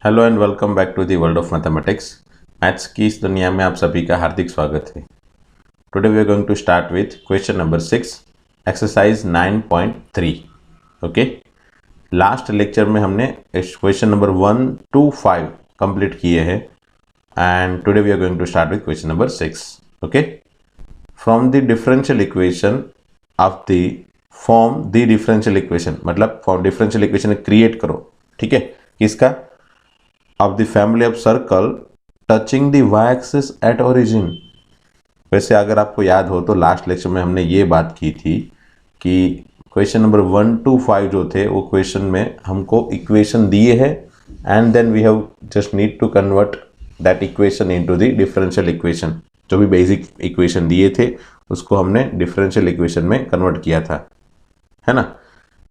Hello and welcome back to the world of mathematics. Maths की इस दुनिया में आप सभी का हार्दिक स्वागत है। Today we are going to start with question number 6, exercise 9.3। Okay, last lecture में हमने क्वेश्चन नंबर 1 to 5 कंप्लीट किए हैं and today we are going to start with question number 6। Okay, from the differential equation of the form the differential equation, मतलब form differential equation create करो। ठीक है, किसका? of the family of circle touching the y-axis at origin। वैसे अगर आपको याद हो तो लास्ट लेक्चर में हमने ये बात की थी कि क्वेश्चन नंबर 1 to 5 जो थे वो क्वेश्चन में हमको इक्वेशन दिए हैं and then we have just need to convert that equation into the differential equation. जो भी बेसिक इक्वेशन दिए थे उसको हमने डिफरेंशियल इक्वेशन में कन्वर्ट किया था, है ना।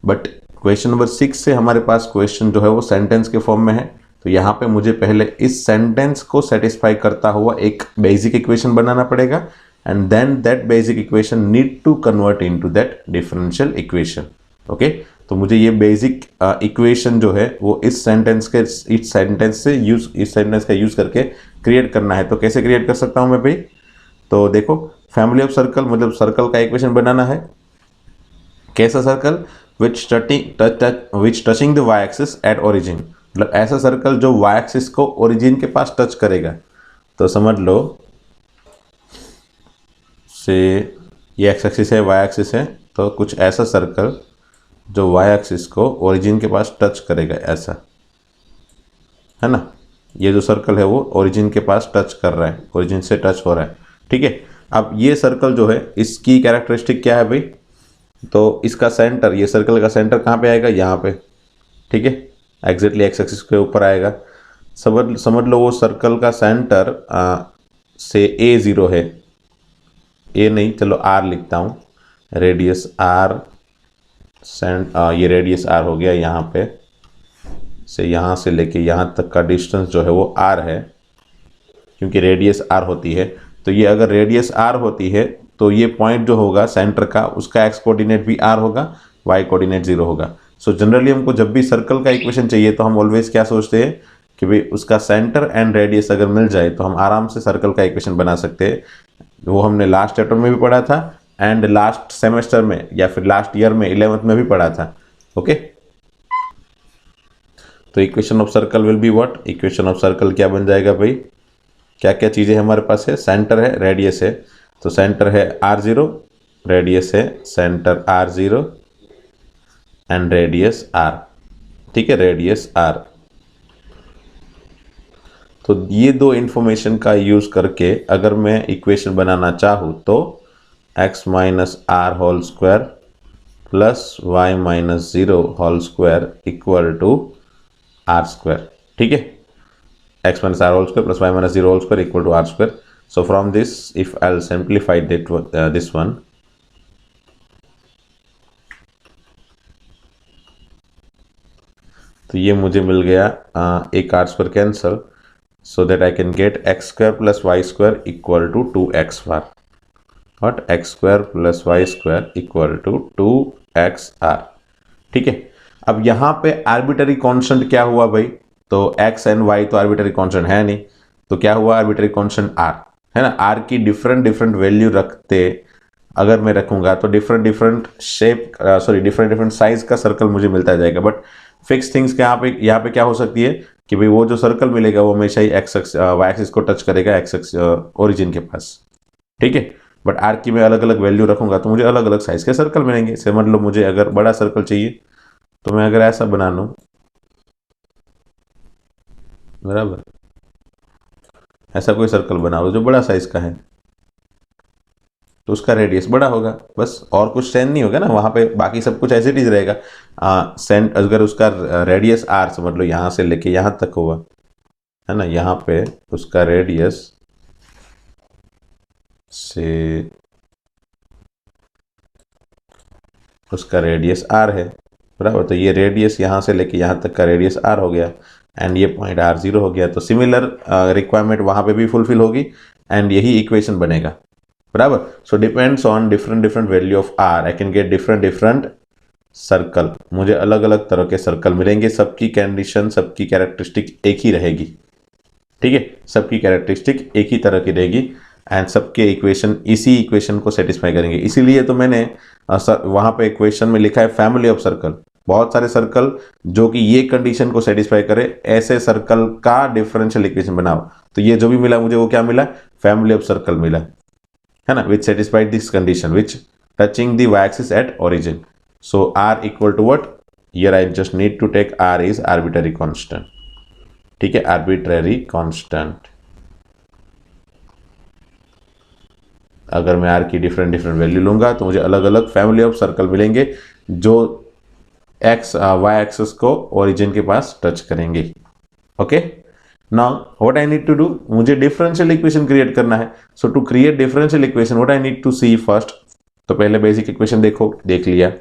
बट क्वेश्चन नंबर 6 से हमारे पास क्वेश्चन जो है वो सेंटेंस के फॉर्म में है, तो यहाँ पे मुझे पहले इस सेंटेंस को सेटिस्फाई करता हुआ एक बेसिक इक्वेशन बनाना पड़ेगा and then that basic equation need to convert into that differential equation. Okay, तो मुझे ये बेसिक इक्वेशन जो है वो इस सेंटेंस का यूज करके क्रिएट करना है। तो कैसे क्रिएट कर सकता हूँ मैं भाई? तो देखो, फैमिली ऑफ सर्कल मतलब सर्कल का इक्वेशन बनाना है। कैसा circle? Which touching the y axis at origin, मतलब ऐसा सर्कल जो वाई एक्सिस को ओरिजिन के पास टच करेगा। तो समझ लो से ये एक्स एक्सिस है, वाई एक्सिस है, तो कुछ ऐसा सर्कल जो वाई एक्सिस को ओरिजिन के पास टच करेगा, ऐसा, है ना। ये जो सर्कल है वो ओरिजिन के पास टच कर रहा है, ओरिजिन से टच हो रहा है। ठीक है, अब ये सर्कल जो है इसकी कैरेक्टरिस्टिक क्या है भाई? तो इसका सेंटर, ये सर्कल का सेंटर कहाँ पे आएगा? यहाँ पे। ठीक है, एग्जैक्टली एक्स एक्सिस के ऊपर आएगा। समझ लो वो सर्कल का सेंटर से A0 है, ए नहीं, चलो R लिखता हूँ, रेडियस R, ये रेडियस R हो गया। यहाँ पे से यहाँ से लेके यहाँ तक का डिस्टेंस जो है वो R है, क्योंकि रेडियस R होती है। तो ये अगर रेडियस R होती है तो ये पॉइंट जो होगा सेंटर का, उसका एक्स कोऑर्डिनेट भी R होगा, वाई कोऑर्डिनेट 0 होगा। सो जनरली हमको जब भी सर्कल का इक्वेशन चाहिए तो हम ऑलवेज क्या सोचते हैं कि भाई उसका सेंटर एंड रेडियस अगर मिल जाए तो हम आराम से सर्कल का इक्वेशन बना सकते हैं। वो हमने लास्ट चैप्टर में भी पढ़ा था एंड लास्ट सेमेस्टर में या फिर लास्ट ईयर में 11th में भी पढ़ा था। ओके, तो equation of circle will be what? Equation of circle क्या बन जाएगा भाई? क्या क्या चीज़ें हमारे पास है? सेंटर है, रेडियस है, तो सेंटर है R0, रेडियस है centre R0 and radius R। ठीक है, रेडियस R। तो ये दो इंफॉर्मेशन का यूज करके अगर मैं इक्वेशन बनाना चाहूँ तो x minus r whole square plus y minus 0 whole square equal to r square. ठीक है, x minus r whole square plus y minus 0 whole square equal to r square. So from this if I will simplify this one, तो ये मुझे मिल गया एक r square cancel, so that I can get x square plus y square equal to 2x बार, और x square plus y square equal to 2xr। ठीक है, अब यहाँ पे आर्बिटरी कांस्टेंट क्या हुआ भाई? तो x एंड y तो आर्बिटरी कांस्टेंट है नहीं, तो क्या हुआ? आर्बिटरी कांस्टेंट r, है ना। r की डिफरेंट वैल्यू रखते अगर मैं रखूंगा तो डिफरेंट साइज का सर्कल मुझे मिलता जाएगा। बट फिक्स थिंग्स यहाँ पे क्या हो सकती है कि भाई वो जो सर्कल मिलेगा वो हमेशा ही वाई एक्सिस को टच करेगा, ओरिजिन के पास। ठीक है, बट आर की मैं अलग अलग वैल्यू रखूंगा तो मुझे अलग अलग साइज के सर्कल मिलेंगे। समझ लो मुझे अगर बड़ा सर्कल चाहिए तो मैं अगर ऐसा बना लूं, बराबर, ऐसा कोई सर्कल बना लो जो बड़ा साइज का है, तो उसका रेडियस बड़ा होगा, बस और कुछ चेंज नहीं होगा ना वहाँ पे, बाकी सब कुछ ऐसे ही रहेगा। अगर उसका रेडियस r समझ लो यहाँ से लेके यहाँ तक होगा, है ना, यहाँ पे उसका रेडियस से उसका रेडियस r है, बराबर। तो ये रेडियस यहाँ से लेके यहाँ तक का रेडियस r हो गया एंड ये पॉइंट R0 हो गया। तो सिमिलर रिक्वायरमेंट वहाँ पे भी फुलफिल होगी एंड यही इक्वेशन बनेगा, बराबर। So depends on different value of r, I can get different circle, मुझे अलग अलग तरह के सर्कल मिलेंगे, सबकी कंडीशन, सबकी कैरेक्टरिस्टिक एक ही रहेगी, ठीक है, सबकी कैरेक्टरिस्टिक एक ही तरह की रहेगी एंड सबके इक्वेशन इसी इक्वेशन को सेटिस्फाई करेंगे। इसीलिए तो मैंने वहां पे इक्वेशन में लिखा है फैमिली ऑफ सर्कल, बहुत सारे सर्कल जो कि ये कंडीशन को सेटिस्फाई करे, ऐसे सर्कल का डिफरेंशियल इक्वेशन बनाओ। तो ये जो भी मिला मुझे वो क्या मिला, फैमिली ऑफ सर्कल मिला है ना, which satisfied this condition which touching the y axis at origin. So r equal to what, here I just need to take r is arbitrary constant, ठीक है, आर्बिट्ररी कांस्टेंट। अगर मैं are की different different value लूंगा तो मुझे अलग अलग फैमिली ऑफ सर्कल मिलेंगे जो एक्स वाई एक्सिस को ओरिजिन के पास टच करेंगे। Okay, now what I need to do, मुझे डिफरेंशियल इक्वेशन क्रिएट करना है। So to create differential equation what I need to see first, तो पहले बेसिक इक्वेशन देखो, देख लिया,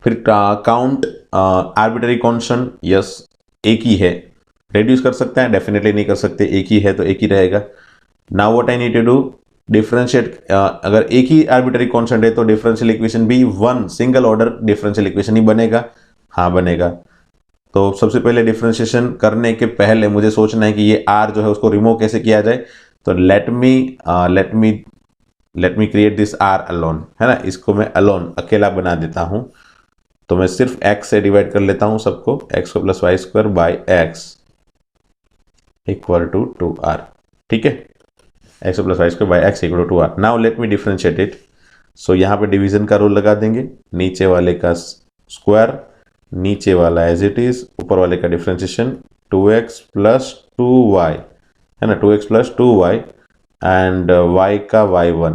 फिर काउंट आर्बिट्ररी कांस्टेंट, यस एक ही है, रेड्यूस कर सकते हैं, डेफिनेटली नहीं कर सकते, एक ही है तो एक ही रहेगा। Now what I need to do, differentiate, अगर एक ही आर्बिट्ररी कांस्टेंट है तो डिफरेंशियल इक्वेशन भी one single order differential equation ही बनेगा, हाँ बनेगा। तो सबसे पहले डिफरेंशिएशन करने के पहले मुझे सोचना है कि ये आर जो है उसको रिमूव कैसे किया जाए। तो let me create this r alone, है ना, इसको मैं अलोन अकेला बना देता हूं। तो मैं सिर्फ x से डिवाइड कर लेता हूं सबको, x को plus y square by x equal to 2r, ठीक है, x plus y square by x equal to 2r। Now let me differentiate it. So यहाँ पे डिवीजन का रूल लगा देंगे, नीचे वाले का स्क्वायर, नीचे वाला एज इट इज, ऊपर वाले का डिफरेंशिएशन 2x प्लस 2y, है ना, 2x plus 2y and y का y1,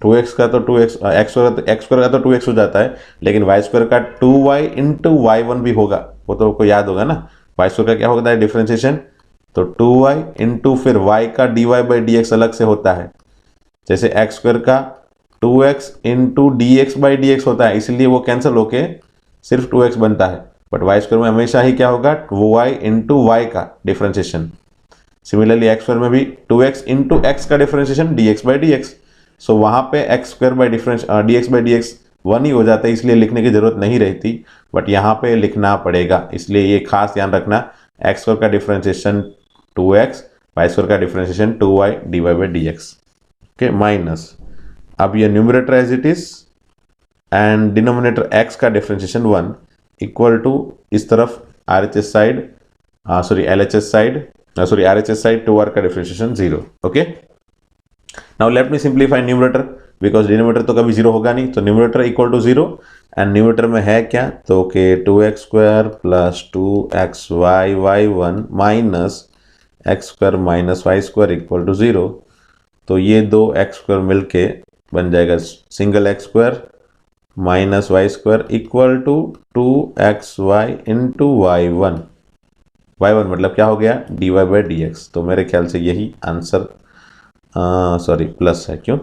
2x का तो 2x, x स्क्वायर का तो 2x हो जाता है, लेकिन y स्क्वायर का 2y इंटू y1 भी होगा, वो तो आपको याद होगा ना, y स्क्वायर का क्या होता है डिफरेंशिएशन, तो 2y इंटू फिर y का dy बाई dx अलग से होता है, जैसे x स्क्वायर का 2x into dx by dx होता है, इसलिए वो कैंसिल होके सिर्फ 2x बनता है, बट y स्क्वायर में हमेशा ही क्या होगा, वो y इंटू y का डिफरेंशिएशन। सिमिलरली x स्क्वायर में भी 2x इंटू x का डिफरेंशिएशन dx बाई dx, सो वहां पे x square by difference dx by dx 1 ही हो जाता है, इसलिए लिखने की जरूरत नहीं रहती, बट यहाँ पे लिखना पड़ेगा, इसलिए ये खास ध्यान रखना, एक्स स्क्वायर का डिफरेंशिएशन 2x, वाई स्क्वायर का differentiation 2y dy by dx, okay, minus, अब ये numerator as it is and denominator x का डिफरेंशिएशन 1 इक्वल टू इस तरफ RHS side, sorry LHS side, sorry RHS side 2r का differentiation 0, okay. Now let me simplify numerator, because denominator तो कभी 0 होगा नहीं, तो numerator equal to 0 and numerator में है क्या, तो के 2x square plus 2xy y1 minus x square minus Y square equal to 0। तो ये दो एक्स स्क्वायर मिलके बन जाएगा single x square minus Y square equal to 2xy into y1, मतलब क्या हो गया, dy बाई dx। तो मेरे ख्याल से यही आंसर, सॉरी प्लस है, क्यों,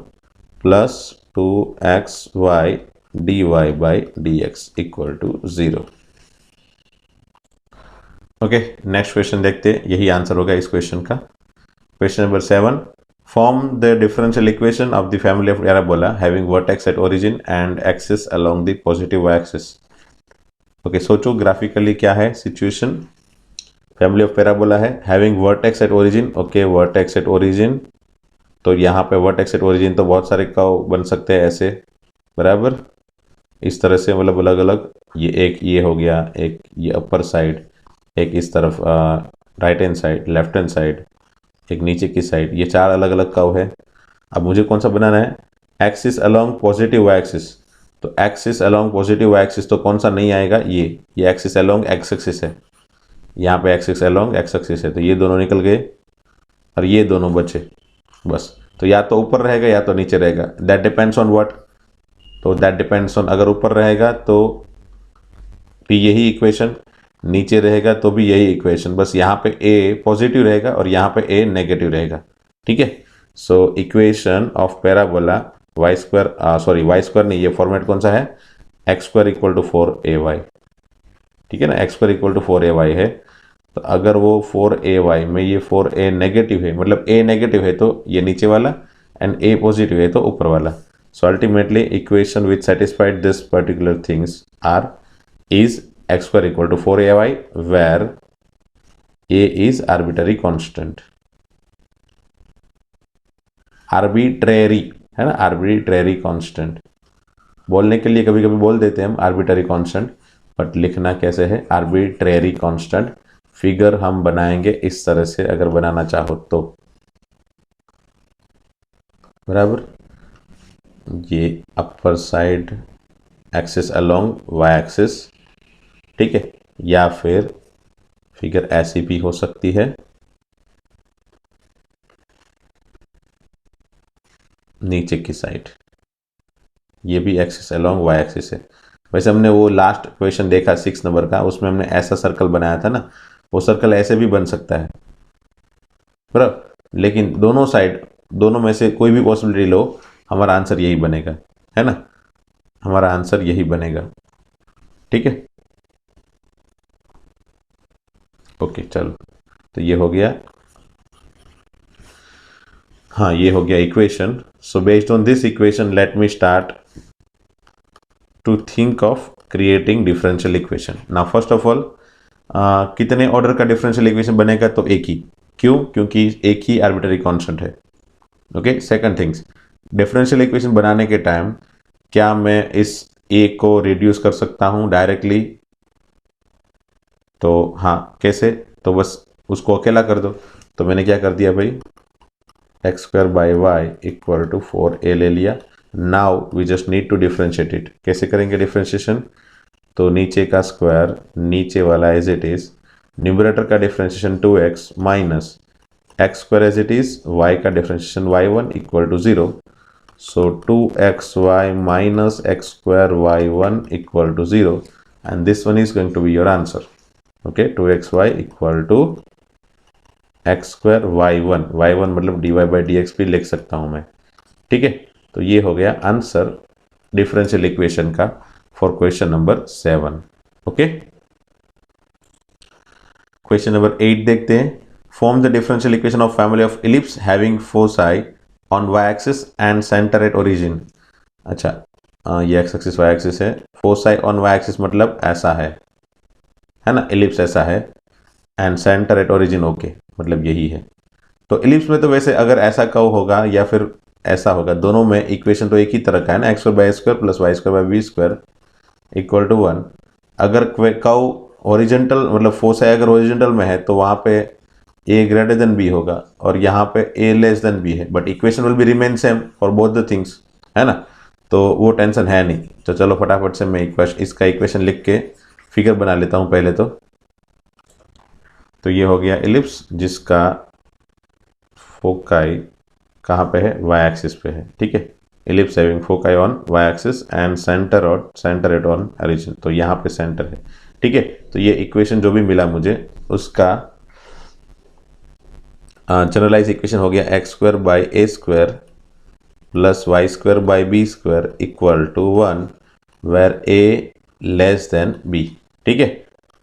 plus 2xy dy by dx equal to 0। Okay, next question देखते हैं, यही आंसर होगा इस क्वेश्चन का। Question number 7, form the differential equation of the family of parabola having vertex at origin and axis along the positive y axis. Okay, सोचो graphically क्या है situation, family of parabola है, having vertex at origin, okay, vertex at origin, तो यहाँ पे vertex at origin तो बहुत सारे कर्व बन सकते हैं ऐसे, बराबर, इस तरह से, मतलब अलग अलग, ये एक ये हो गया, एक ये अपर साइड, एक इस तरफ right hand side, left hand side, एक नीचे की साइड, ये 4 अलग अलग कर्व है। अब मुझे कौन सा बनाना है, axis along positive y axis, तो axis along positive y axis तो कौन सा नहीं आएगा, ये एक्सिस अलोंग एक्स एक्सिस है, यहाँ पे एक्सिस अलोंग एक्स एक्सिस है, तो ये दोनों निकल गए और ये दोनों बचे बस। तो या तो ऊपर रहेगा या तो नीचे रहेगा, दैट डिपेंड्स ऑन व्हाट, तो दैट डिपेंड्स ऑन, अगर ऊपर रहेगा तो भी यही इक्वेशन, नीचे रहेगा तो भी यही इक्वेशन, बस यहाँ पे a पॉजिटिव रहेगा और यहाँ पे a नेगेटिव रहेगा, ठीक है। So equation of parabola y square, sorry y square नहीं, ये फॉर्मेट कौन सा है, x square equal to 4ay, ठीक है ना, x square equal to 4ay है, तो अगर वो 4ay में ये 4a नेगेटिव है, मतलब a नेगेटिव है तो ये नीचे वाला एंड a पॉजिटिव है तो ऊपर वाला, So ultimately equation which satisfied this particular things are is x square equal to 4ay where a is arbitrary constant. Arbitrary है ना, आर्बिट्रेरी कांस्टेंट बोलने के लिए कभी कभी बोल देते हैं हम आर्बिट्रेरी कांस्टेंट, बट लिखना कैसे है, आर्बिट्रेरी कांस्टेंट। फिगर हम बनाएंगे इस तरह से अगर बनाना चाहो तो, बराबर। ये upper side axis along y axis, ठीक है, या फिर फिगर ऐसी भी हो सकती है, नीचे की साइड ये भी एक्सिस अलोंग वाई एक्सिस है। वैसे हमने वो लास्ट क्वेश्चन देखा 6 नंबर का, उसमें हमने ऐसा सर्कल बनाया था ना, वो सर्कल ऐसे भी बन सकता है, बराबर। लेकिन दोनों साइड, दोनों में से कोई भी पॉसिबिलिटी लो, हमारा आंसर यही बनेगा, है ना, हमारा आंसर यही बनेगा, ठीक है। ओके चलो, तो ये हो गया, हाँ ये हो गया equation. So based on this equation let me start to think of creating differential equation. Now first of all कितने ऑर्डर का डिफरेंशियल इक्वेशन बनेगा, तो एक ही। क्यों? क्योंकि एक ही आर्बिट्ररी कांस्टेंट है। Okay, second things, differential equation बनाने के टाइम क्या मैं इस ए को रिड्यूस कर सकता हूं डायरेक्टली, तो हाँ कैसे, तो बस उसको अकेला कर दो। तो मैंने क्या कर दिया भाई, x square by y equal to 4a ले लिया। Now we just need to differentiate it. कैसे करेंगे डिफ्रेंशिएशन, तो नीचे का स्क्वायर नीचे वाला एज इट इज, न्यूमरेटर का differentiation 2x minus x square as it is, y का differentiation y1 equal to 0। So 2xy minus x square y1 equal to 0 and this one is going to be your answer. Okay, 2xy equal to x square y1 मतलब dy by d x भी लिख सकता हूं मैं, ठीक है। तो ये हो गया आंसर डिफरेंशियल इक्वेशन का for question number 7। Okay, question number 8 देखते हैं। Form the differential equation of family of ellipse having foci on y axis and centre at origin. अच्छा, ये एक्स एक्सिस वाई एक्सिस है, फोसाई ऑन वाई एक्सिस मतलब ऐसा है ना, ellipse ऐसा है, and centre at origin okay मतलब यही है। तो इलिप्स में तो वैसे अगर ऐसा कर्व होगा या फिर ऐसा होगा, दोनों में इक्वेशन तो एक ही तरह का है ना, x square by square plus y square by b square equal to 1। अगर कर्व ओरिजेंटल मतलब फोसाई अगर ओरिजेंटल में है तो वहाँ पे ए ग्रेटर देन बी होगा और यहाँ पे ए लेस देन बी है, but equation will be remain same for both the things, है ना, तो वो टेंशन है नहीं। तो चलो फटाफट से मैं इसका इक्वेशन लिख के फिगर बना लेता हूँ पहले। तो ये हो गया इलिप्स जिसका फोकाई कहाँ पे है, वाई एक्सिस पे है, ठीक है। Ellipse having foci on y axis and centre at on origin, तो यहाँ पे सेंटर है, ठीक है। तो ये इक्वेशन जो भी मिला मुझे उसका जनरलाइज इक्वेशन हो गया x square by a square plus y square by b square equal to 1 where a less than b, ठीक है,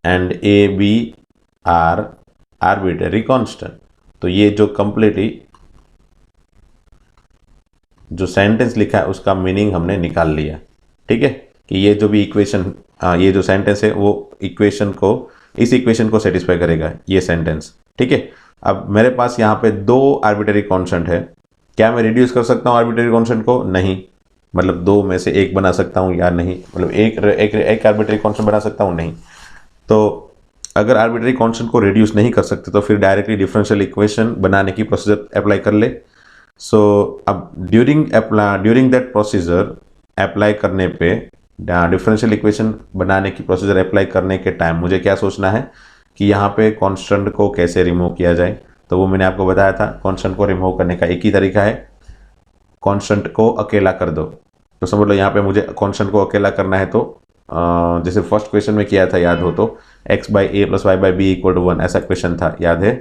and a b are arbitrary constant. तो ये जो कंप्लीटली जो सेंटेंस लिखा है उसका मीनिंग हमने निकाल लिया, ठीक है, कि ये जो भी इक्वेशन, ये जो सेंटेंस है वो इक्वेशन को, इस इक्वेशन को सेटिस्फाई करेगा ये सेंटेंस, ठीक है। अब मेरे पास यहाँ पे दो आर्बिट्ररी कांस्टेंट है, क्या मैं रिड्यूस कर सकता हूँ आर्बिट्ररी कांस्टेंट को? नहीं, मतलब दो में से एक बना सकता हूँ या नहीं, मतलब एक आर्बिट्ररी कांस्टेंट बना सकता हूँ, नहीं। तो अगर आर्बिट्ररी कांस्टेंट को रिड्यूस नहीं कर सकते तो फिर डायरेक्टली डिफरेंशियल इक्वेशन बनाने की प्रोसीजर अप्लाई कर ले। सो अब ड्यूरिंग दैट प्रोसीजर अप्लाई करने पे, डिफरेंशियल इक्वेशन बनाने की प्रोसीजर अप्लाई करने के टाइम मुझे क्या सोचना है कि यहाँ पे कांस्टेंट को कैसे रिमूव किया जाए। तो वो मैंने आपको बताया था, कांस्टेंट को रिमूव करने का एक ही तरीका है, कांस्टेंट को अकेला कर दो। तो समझ लो यहाँ पे मुझे कांस्टेंट को अकेला करना है, तो जैसे फर्स्ट क्वेश्चन में किया था याद हो तो, x by a plus y by b equal to 1 ऐसा क्वेश्चन था, याद है?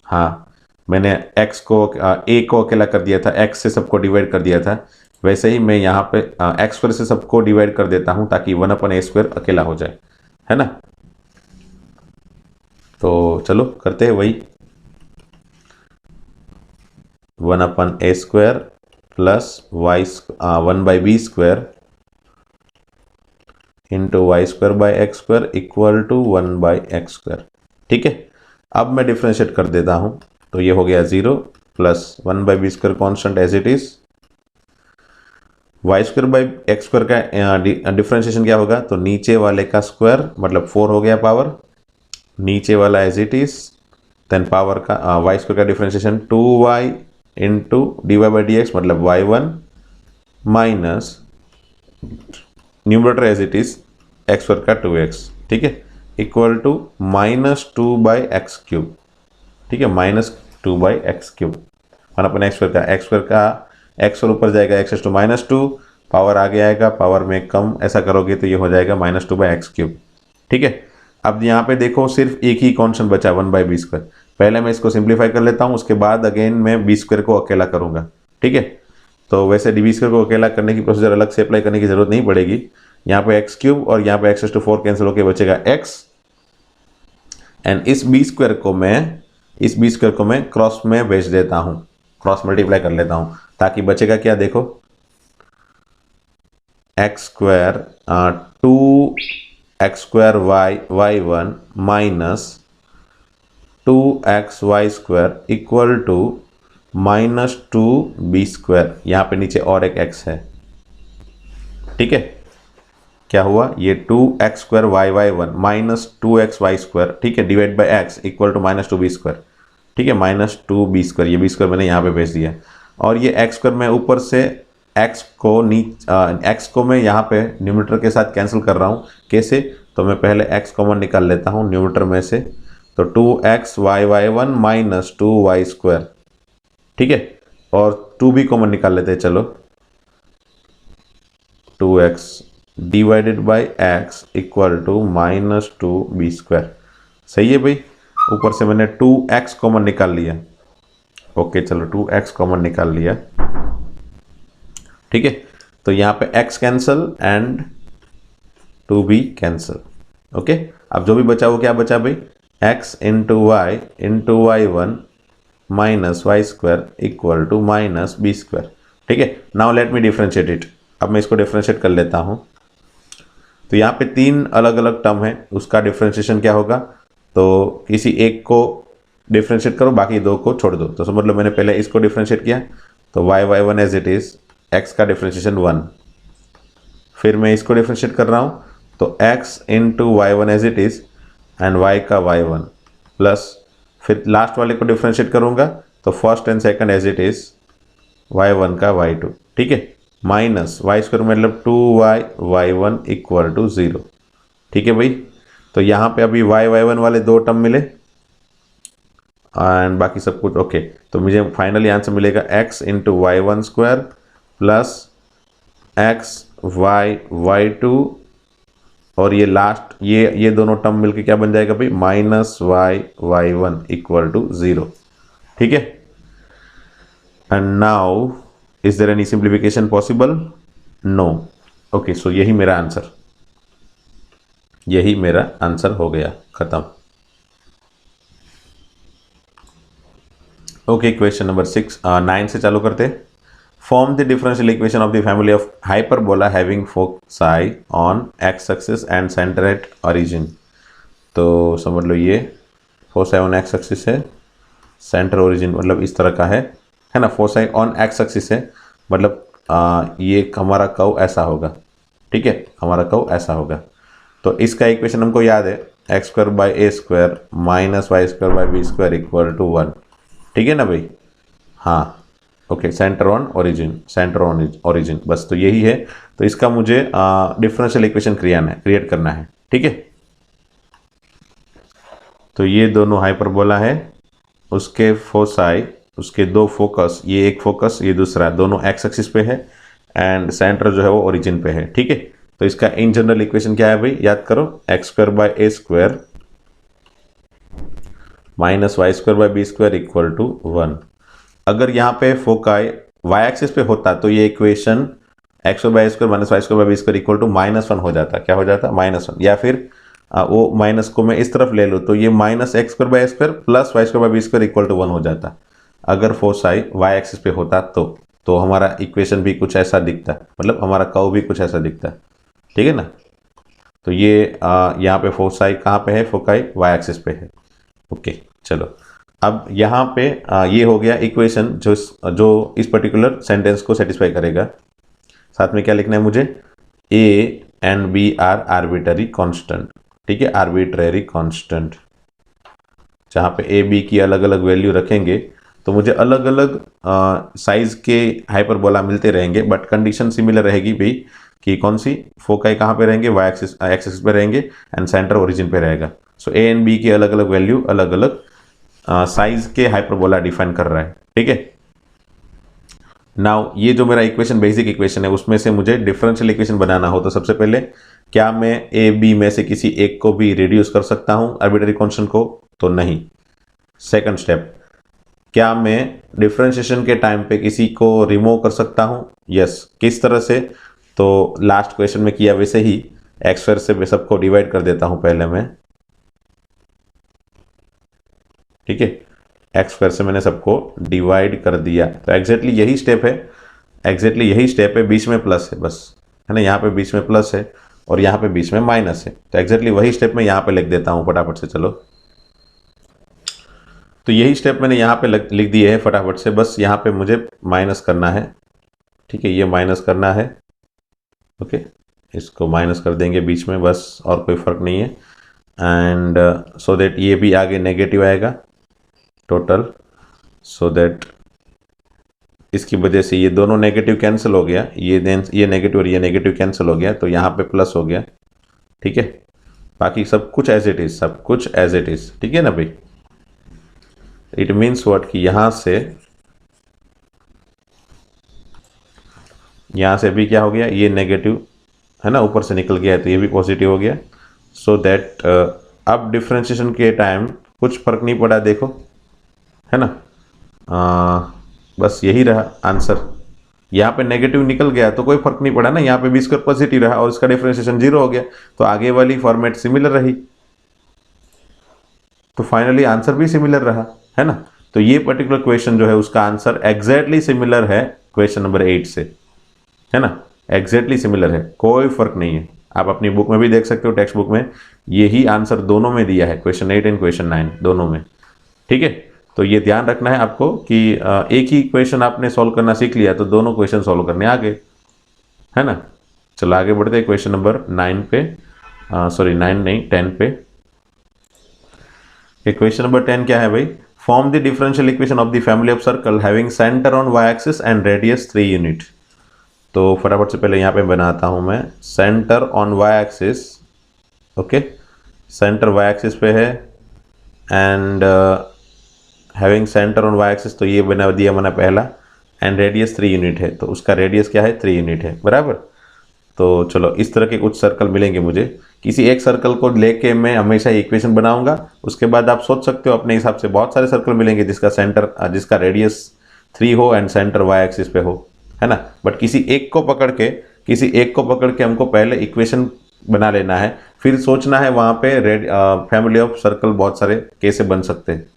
हाँ, मैंने x को a को अकेला कर दिया था, x से सबको डिवाइड कर दिया था। वैसे ही मैं यहाँ पे एक्स स्क्वायर से सबको डिवाइड कर देता हूँ ताकि 1/a² अकेला हो जाए, है ना। तो चलो करते हैं वही, 1/a² plus y 1/b² into y² by x² equal to 1/x²। ठीक है, अब मैं डिफ्रेंशिएट कर देता हूं तो ये हो गया 0 plus 1/b² constant as it is. y² by x² का डिफ्रेंशिएशन क्या होगा, तो नीचे वाले का स्क्वायर मतलब 4 हो गया पावर, नीचे वाला as it is, then power का y² का डिफ्रेंशिएशन 2y इंटू dy/dx मतलब y1 minus numerator as it is x² का 2x। ठीक है, इक्वल टू -2/x³। ठीक है, -2/x³ वन अपन x² का x और ऊपर जाएगा x टू -2, पावर आगे आएगा, पावर में कम ऐसा करोगे तो ये हो जाएगा -2/x³। ठीक है, अब यहाँ पे देखो सिर्फ एक ही कॉन्स्टेंट बचा 1/b²। पहले मैं इसको सिंप्लीफाई कर लेता हूँ, उसके बाद अगेन मैं b² को अकेला करूंगा। ठीक है, तो वैसे b² को अकेला करने की प्रोसीजर अलग से अप्लाई करने की जरूरत नहीं पड़ेगी। यहाँ पे x³ और यहाँ पे x⁴ कैंसिल होकर बचेगा x, एंड इस b² को मैं क्रॉस में भेज देता हूँ, क्रॉस मल्टीप्लाई कर लेता हूँ, ताकि बचेगा क्या देखो, x² 2x² y1 minus 2xy² equal to -2b²। यहाँ पे नीचे और एक x है। ठीक है, क्या हुआ, ये 2x² y1 माइनस 2xy², ठीक है, divide by x equal to -2b²। ठीक है, -2b², ये b² मैंने यहाँ पे भेज दिया, और ये x² मैं ऊपर से x को मैं यहाँ पे न्यूमरेटर के साथ कैंसिल कर रहा हूँ। कैसे, तो मैं पहले x कॉमन निकाल लेता हूँ न्यूमरेटर में से, तो 2xy1 माइनस 2y²। ठीक है, और 2 भी कॉमन निकाल लेते हैं, चलो 2x divided by x equal to -2b²। सही है भाई, ऊपर से मैंने 2x कॉमन निकाल लिया। ओके चलो 2x कॉमन निकाल लिया। ठीक है, तो यहाँ पे x cancel and 2b cancel. Okay, अब जो भी बचा वो क्या बचा भाई, x into y1 minus y² equal to -b²। ठीक है, now let me differentiate it. अब मैं इसको डिफ्रेंशिएट कर लेता हूँ। तो यहाँ पे 3 अलग अलग टर्म है, उसका डिफ्रेंशिएशन क्या होगा, तो किसी एक को डिफ्रेंशिएट करो, बाकी 2 को छोड़ दो। तो समझ लो मैंने पहले इसको डिफ्रेंशिएट किया, तो y1 as it is, x का डिफ्रेंशिएशन 1, फिर मैं इसको डिफ्रेंशिएट कर रहा हूँ, तो x into y1 as it is and y का y1 प्लस, फिर लास्ट वाले को डिफ्रेंशिएट करूँगा तो first and second as it is y1 का y2। ठीक है, माइनस y² मतलब 2y y1 इक्वल टू 0। ठीक है भाई, तो यहाँ पे अभी y1 वाले 2 टर्म मिले एंड बाकी सब कुछ ओके। तो मुझे फाइनली आंसर मिलेगा x into y1² plus x y2, और ये लास्ट ये दोनों टर्म मिलके क्या बन जाएगा भाई, -y1 इक्वल टू 0। ठीक है, and now is there any simplification possible, no. Okay, so यही मेरा आंसर हो गया, खत्म। ओके, क्वेश्चन नंबर 9 से चालू करते। Form the differential equation of the family of hyperbola having foci on x axis and centre at origin. तो समझ लो ये फोसाई ऑन एक्स एक्सिस है, सेंटर ओरिजिन मतलब इस तरह का है ना। फोसाई ऑन एक्स एक्सिस है मतलब ये हमारा कर्व ऐसा होगा। ठीक है, हमारा कर्व ऐसा होगा। तो इसका इक्वेशन हमको याद है, x² by a² minus y² by b² equal to 1। ठीक है ना भाई, हाँ ओके, सेंटर ऑन ओरिजिन, बस तो यही है। तो इसका मुझे डिफरेंशियल इक्वेशन क्रिएट करना है। ठीक है, तो ये दोनों हाइपरबोला है, उसके फोसाई, उसके 2 फोकस, ये एक फोकस ये दूसरा, दोनों एक्स एक्सिस पे है एंड सेंटर जो है वो ओरिजिन पे है। ठीक है, तो इसका इन जनरल इक्वेशन क्या है भाई, याद करो, x² by a² minus y² by b² equal to 1। अगर यहाँ पे फोकाई y एक्सिस पे होता तो ये equation x² by a² minus y² by b² equal to -1 हो जाता। क्या हो जाता, -1, या फिर वो माइनस को मैं इस तरफ ले लो तो ये -x² by a² plus y² by b² equal to 1 हो जाता, अगर फोसाई y एक्सिस पे होता तो। तो हमारा इक्वेशन भी कुछ ऐसा दिखता है, मतलब हमारा कर्व भी कुछ ऐसा दिखता है, ठीक है ना। तो ये यहाँ पे फोसाई कहाँ पे है, फोकाई वाई एक्सिस पे है। ओके चलो, अब यहाँ पे ये हो गया इक्वेशन जो इस पर्टिकुलर सेंटेंस को सेटिस्फाई करेगा। साथ में क्या लिखना है मुझे, a and b are arbitrary constant, ठीक है, आर्बिट्रेरी कांस्टेंट। जहाँ पे ए बी की अलग अलग वैल्यू रखेंगे तो मुझे अलग अलग साइज के हाइपरबोला मिलते रहेंगे, बट कंडीशन सिमिलर रहेगी भी कि कौन सी, फोकाई कहाँ पे रहेंगे, वाई एक्सिस पे रहेंगे एंड सेंटर ओरिजिन पे रहेगा। सो ए एंड बी की अलग अलग वैल्यू अलग अलग साइज के हाइपरबोला डिफाइन कर रहा है, ठीक है। नाउ ये जो मेरा इक्वेशन बेसिक इक्वेशन है उसमें से मुझे डिफरेंशियल इक्वेशन बनाना हो तो सबसे पहले क्या मैं ए बी में से किसी एक को भी रिड्यूस कर सकता हूं आर्बिट्ररी कांस्टेंट को, तो नहीं। सेकंड स्टेप, क्या मैं डिफरेंशिएशन के टाइम पे किसी को रिमूव कर सकता हूं, यस। किस तरह से, तो लास्ट क्वेश्चन में किया वैसे ही एक्स स्क्वायर से मैं सबको डिवाइड कर देता हूं पहले मैं, ठीक है, एक्स स्क्वायर से मैंने सबको डिवाइड कर दिया। तो एग्जैक्टली यही स्टेप है, एग्जैक्टली यही स्टेप है, बीच में प्लस है बस, है ना, यहाँ पे बीच में प्लस है और यहाँ पे बीच में माइनस है। तो एग्जैक्टली वही स्टेप मैं यहाँ पे लिख देता हूँ फटाफट से। चलो, तो यही स्टेप मैंने यहाँ पे लिख दिए है फटाफट से, बस यहाँ पे मुझे माइनस करना है, ठीक है, ये माइनस करना है, ओके, इसको माइनस कर देंगे बीच में बस, और कोई फर्क नहीं है। एंड सो दैट ये भी आगे नेगेटिव आएगा टोटल, सो दैट इसकी वजह से ये दोनों नेगेटिव कैंसिल हो गया, ये नेगेटिव और ये नेगेटिव कैंसिल हो गया, तो यहाँ पे प्लस हो गया, ठीक है। बाकी सब कुछ एज इट इज, सब कुछ एज इट इज, ठीक है ना भाई। इट मीन्स व्हाट कि यहाँ से भी क्या हो गया, ये नेगेटिव है ना, ऊपर से निकल गया है तो ये भी पॉजिटिव हो गया। सो दैट अब डिफ्रेंशिएशन के टाइम कुछ फर्क नहीं पड़ा, देखो, है ना, बस यही रहा आंसर। यहाँ पे नेगेटिव निकल गया तो कोई फर्क नहीं पड़ा ना, यहाँ पे बी स्क्वायर पॉजिटिव रहा और इसका डिफरेंशिएशन 0 हो गया, तो आगे वाली फॉर्मेट सिमिलर रही, तो फाइनली आंसर भी सिमिलर रहा, है ना। तो ये पर्टिकुलर क्वेश्चन जो है उसका आंसर एग्जैक्टली सिमिलर है क्वेश्चन नंबर 8 से, है ना, एग्जैक्टली सिमिलर है, कोई फर्क नहीं है। आप अपनी बुक में भी देख सकते हो, टेक्स्ट बुक में यही आंसर दोनों में दिया है, क्वेश्चन 8 एंड क्वेश्चन 9 दोनों में, ठीक है। तो ये ध्यान रखना है आपको कि एक ही क्वेश्चन आपने सॉल्व करना सीख लिया तो दोनों क्वेश्चन सॉल्व करने आ गए, है ना। चलो आगे बढ़ते हैं क्वेश्चन नंबर 9 पे, सॉरी 9 नहीं 10 पे। क्वेश्चन नंबर 10 क्या है भाई, form the differential equation of the family of circle having centre on y axis and radius 3 unit. तो फटाफट से पहले यहाँ पे बनाता हूँ मैं, centre on y axis, okay, centre y axis पे है and having centre on y axis, तो ये बना दिया मैंने पहला, एंड रेडियस 3 यूनिट है, तो उसका रेडियस क्या है, 3 यूनिट है, बराबर। तो चलो इस तरह के कुछ सर्कल मिलेंगे मुझे, किसी एक सर्कल को लेके मैं हमेशा इक्वेशन बनाऊंगा, उसके बाद आप सोच सकते हो अपने हिसाब से बहुत सारे सर्कल मिलेंगे जिसका रेडियस 3 हो एंड सेंटर वाई एक्सिस पे हो, है ना। बट किसी एक को पकड़ के हमको पहले इक्वेशन बना लेना है, फिर सोचना है वहाँ पे फैमिली ऑफ सर्कल बहुत सारे कैसे बन सकते हैं।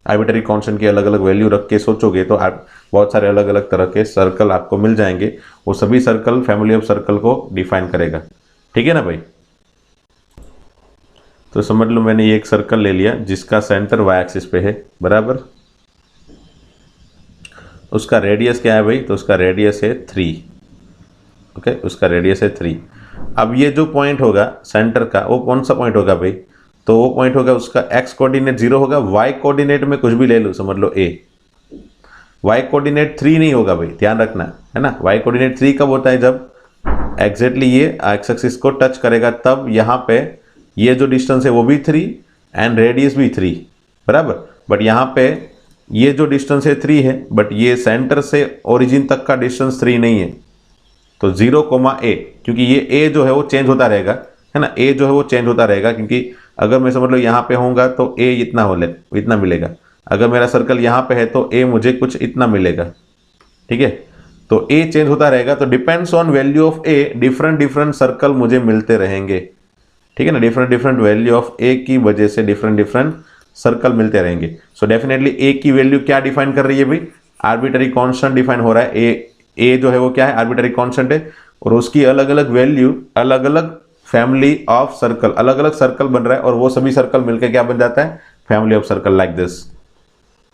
आर्बिट्ररी कांस्टेंट की अलग अलग वैल्यू रख के सोचोगे तो आप बहुत सारे अलग अलग तरह के सर्कल आपको मिल जाएंगे, वो सभी सर्कल फैमिली ऑफ सर्कल को डिफाइन करेगा, ठीक है ना भाई। तो समझ लो मैंने ये एक सर्कल ले लिया जिसका सेंटर वाई एक्सिस पे है, बराबर। उसका रेडियस क्या है भाई, तो उसका रेडियस है 3, ओके, उसका रेडियस है 3। अब ये जो पॉइंट होगा सेंटर का, वो कौन सा पॉइंट होगा भाई, तो वो पॉइंट होगा उसका एक्स कोऑर्डिनेट 0 होगा, वाई कोऑर्डिनेट में कुछ भी ले लो, समझ लो ए, वाई कोऑर्डिनेट 3 नहीं होगा भाई, ध्यान रखना, है ना। वाई कोऑर्डिनेट 3 कब होता है, जब एग्जैक्टली ये एक्स एक्सिस को टच करेगा, तब यहाँ पे ये जो डिस्टेंस है वो भी 3 एंड रेडियस भी 3, बराबर। बट यहाँ पे ये जो डिस्टेंस है 3 है, बट ये सेंटर से ओरिजिन तक का डिस्टेंस 3 नहीं है, तो 0, a, क्योंकि ये a जो है वो चेंज होता रहेगा, है ना, a जो है वो चेंज होता रहेगा, क्योंकि अगर मैं समझ लो यहाँ पे होऊंगा तो a इतना मिलेगा, अगर मेरा सर्कल यहाँ पे है तो a मुझे कुछ इतना मिलेगा, ठीक है। तो a चेंज होता रहेगा, तो depends on value of a different circle मुझे मिलते रहेंगे, ठीक है ना। डिफरेंट वैल्यू ऑफ a की वजह से डिफरेंट सर्कल मिलते रहेंगे। सो डेफिनेटली a की वैल्यू क्या डिफाइन कर रही है भाई, आर्बिट्ररी कांस्टेंट डिफाइन हो रहा है, ए जो है वो क्या है, आर्बिट्ररी कांस्टेंट है, और उसकी अलग अलग वैल्यू अलग अलग फैमिली ऑफ सर्कल, अलग अलग सर्कल बन रहा है, और वो सभी सर्कल मिलकर क्या बन जाता है, family of circle like this,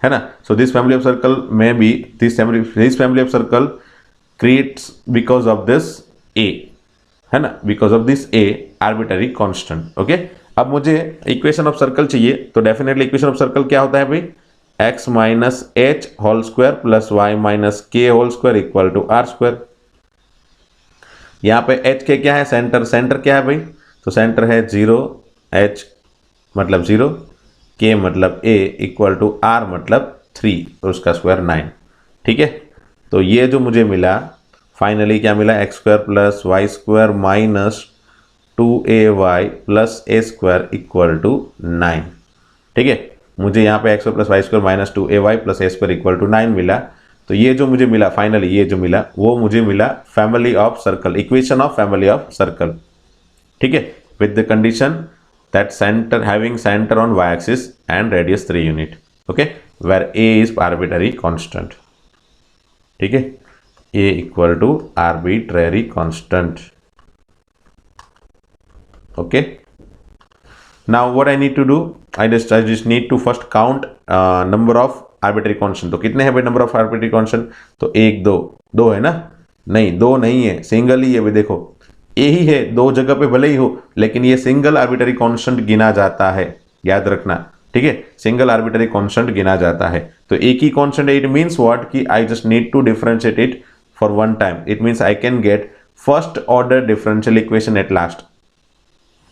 है ना। So this family of circle में भी this family of circle creates because of this a, है ना, because of this a arbitrary constant. Okay, अब मुझे इक्वेशन ऑफ सर्कल चाहिए, तो डेफिनेटली इक्वेशन ऑफ सर्कल क्या होता है भाई, x minus h whole square plus y minus k whole square equal to r square. यहाँ पे h के क्या है, सेंटर, सेंटर क्या है भाई, तो सेंटर है 0, h मतलब 0, k मतलब a इक्वल टू r मतलब 3, तो उसका स्क्वायर 9। ठीक है, तो ये जो मुझे मिला फाइनली क्या मिला, x square plus y square minus 2ay plus a square equal to 9। ठीक है, मुझे यहाँ पे x square plus y square minus 2ay plus a square equal to 9 मिला। तो ये जो मुझे मिला फाइनली, ये जो मिला वो मुझे मिला family of circle, equation of family of circle. ठीक है, with the condition that centre having centre on y axis and radius 3 unit, okay, where a is arbitrary constant. ठीक है, a equal to arbitrary constant. Okay, now what I need to do, I just need to first count number of arbitrary constant। तो कितने हैं भाई number of arbitrary constant, तो 1 2 2 है ना, नहीं 2 नहीं है, सिंगल ही है भाई, देखो ए ही है, 2 जगह पे भले ही हो, लेकिन ये सिंगल आर्बिट्ररी कांस्टेंट गिना जाता है, याद रखना। ठीक है, सिंगल आर्बिट्ररी कांस्टेंट गिना जाता है। तो एक ही कांस्टेंट, इट मींस व्हाट कि I just need to differentiate it for one time, it means I can get first order differential equation at last.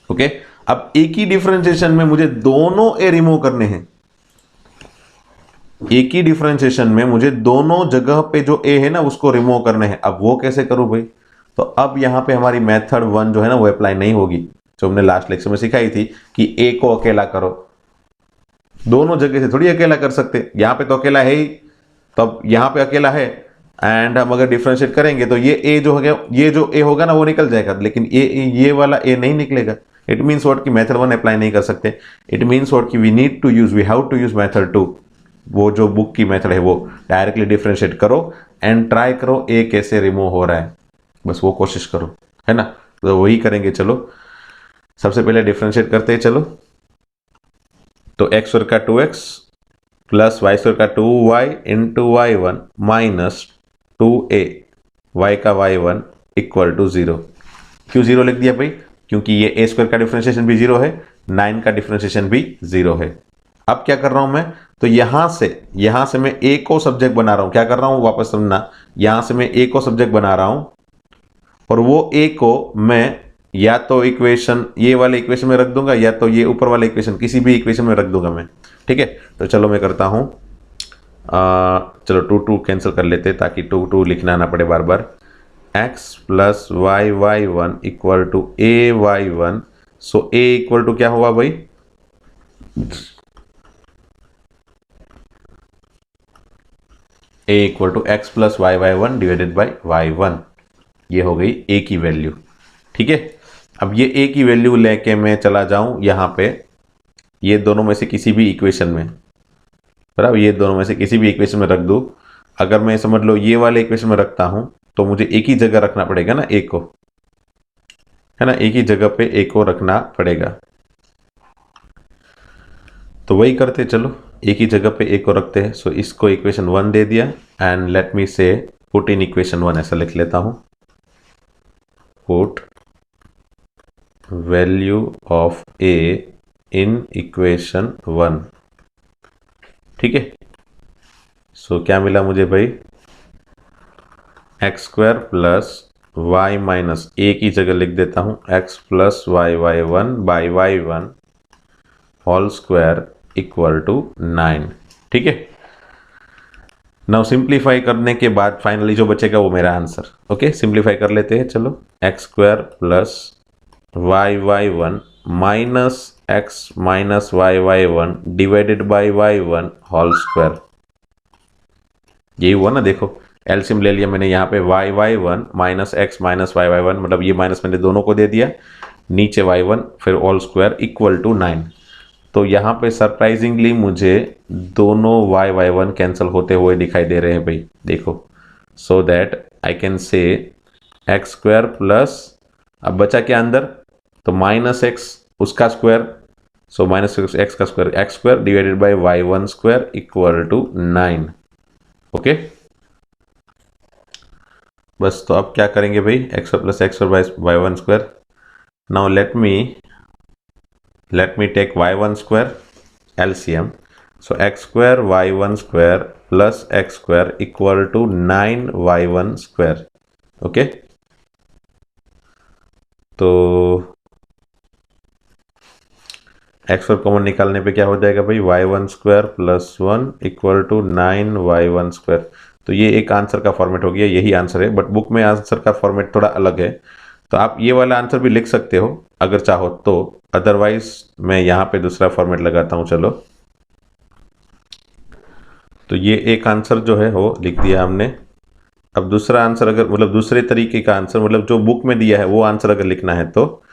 Okay, अब एक ही डिफरेंशिएशन में मुझे दोनों ए रिमूव करने हैं, एक ही डिफरेंशिएशन में मुझे दोनों जगह पे जो ए है ना उसको रिमूव करने हैं। अब वो कैसे करूं भाई, तो अब यहां पे हमारी मेथड 1 जो है ना वो अप्लाई नहीं होगी, जो हमने लास्ट लेक्चर में सिखाई थी कि ए को अकेला करो, दोनों जगह से थोड़ी अकेला कर सकते, यहां पे तो अकेला है ही, तो अब यहां पे अकेला है एंड हम अगर डिफरेंशिएट करेंगे तो ये ए जो हो गया, ये जो ए होगा ना वो निकल जाएगा, लेकिन ये वाला ए नहीं निकलेगा। इट मीन्स व्हाट कि मेथड 1 अप्लाई नहीं कर सकते, इट मीन्स व्हाट कि we have to use method 2, वो जो बुक की मेथड है वो डायरेक्टली डिफरेंशिएट करो एंड ट्राई करो ए कैसे रिमूव हो रहा है, बस वो कोशिश करो, है ना। तो वही करेंगे, चलो सबसे पहले डिफरेंशिएट करते हैं। चलो, तो एक्स स्क्वायर का 2x प्लस वाई स्क्वायर का 2y into y1 minus 2a y का y1 इक्वल टू 0। क्यों 0 लिख दिया भाई, क्योंकि ये a स्क्वायर का डिफरेंशिएशन भी 0 है, 9 का डिफरेंशिएशन भी 0 है। अब क्या कर रहा हूं मैं, तो यहां से मैं a को सब्जेक्ट बना रहा हूं, क्या कर रहा हूं वापस समझना, यहां से मैं a को सब्जेक्ट बना रहा हूं और वो a को मैं या तो इक्वेशन ये वाले इक्वेशन में रख दूंगा या तो ये ऊपर वाले इक्वेशन, किसी भी इक्वेशन में रख दूंगा मैं। ठीक है, तो चलो मैं करता हूं, चलो 2 कैंसिल कर लेते ताकि 2 लिखना ना पड़े बार बार। x plus y y one equal to a y one, so a equal to क्या हुआ भाई, a equal to x plus y y one divided by y one, ये हो गई a की वैल्यू। ठीक है, अब ये a की वैल्यू लेके मैं चला जाऊं यहाँ पे, ये दोनों में से किसी भी इक्वेशन में, बराबर, ये दोनों में से किसी भी इक्वेशन में रख दूं। अगर मैं समझ लो ये वाले इक्वेशन में रखता हूं तो मुझे एक ही जगह रखना पड़ेगा ना a को, है ना, एक ही जगह पे a को रखना पड़ेगा। तो वही करते, चलो एक ही जगह पे a को रखते हैं। सो इसको इक्वेशन 1 दे दिया एंड लेट मी से पुट इन इक्वेशन 1, ऐसा लिख लेता हूं, put value of a in equation 1। ठीक है, सो क्या मिला मुझे भाई, x square plus y minus a की जगह लिख देता हूं x plus y y one by y one whole square equal to 9। ठीक है, नाउ सिंप्लीफाई करने के बाद फाइनली जो बचेगा वो मेरा आंसर। ओके, सिंप्लीफाई कर लेते हैं, चलो x square plus y y one minus x minus y y one divided by y one whole square, यही हुआ ना, देखो एलसीएम ले लिया मैंने यहाँ पे y y one minus x minus y y one, मतलब ये माइनस मैंने दोनों को दे दिया, नीचे वाई वन फिर होल स्क्वायर इक्वल टू 9। तो यहाँ पे सरप्राइजिंगली मुझे दोनों वाई वाई वन कैंसिल होते हुए दिखाई दे रहे हैं भाई, देखो, so that I can say x square plus, अब बचा क्या अंदर, तो माइनस एक्स उसका स्क्वायर, सो माइनस एक्स का square, x square divided by y one square equal to 9। Okay, बस तो अब क्या करेंगे भाई, एक्स प्लस एक्स और y one square. Now let me take y one square LCM, so x square y one square plus x square equal to 9 y one square. Okay, तो x पर common निकालने पे क्या हो जाएगा भाई, y one square plus 1 equal to 9 y one square. तो ये एक आंसर का फॉर्मेट हो गया, यही आंसर है, बट बुक में आंसर का फॉर्मेट थोड़ा अलग है। तो आप ये वाला आंसर भी लिख सकते हो अगर चाहो तो, अदरवाइज मैं यहाँ पे दूसरा फॉर्मेट लगाता हूँ। चलो, तो ये एक आंसर जो है वो लिख दिया हमने। अब दूसरा आंसर अगर मतलब दूसरे तरीके का आंसर, मतलब जो बुक में दिया है वो आंसर अगर लिखना है तो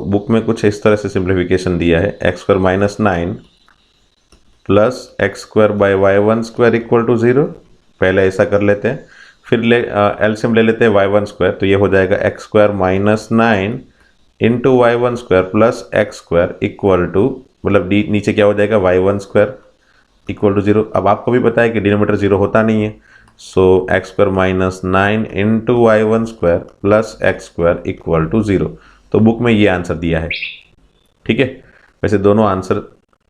बुक में कुछ इस तरह से सिंप्लीफिकेशन दिया है, x square minus 9 plus x square by y one square equal to 0। पहले ऐसा कर लेते हैं, फिर एलसीएम ले लेते हैं वाई वन स्क्वायर, तो ये हो जाएगा x square minus 9 into y one square plus x square equal to, मतलब डी नीचे क्या हो जाएगा, y one square equal to 0। अब आपको भी पता है कि डिनोमिनेटर 0 होता नहीं है, so x square minus 9 into y one square plus x square equal to 0। तो बुक में ये आंसर दिया है। ठीक है, वैसे दोनों आंसर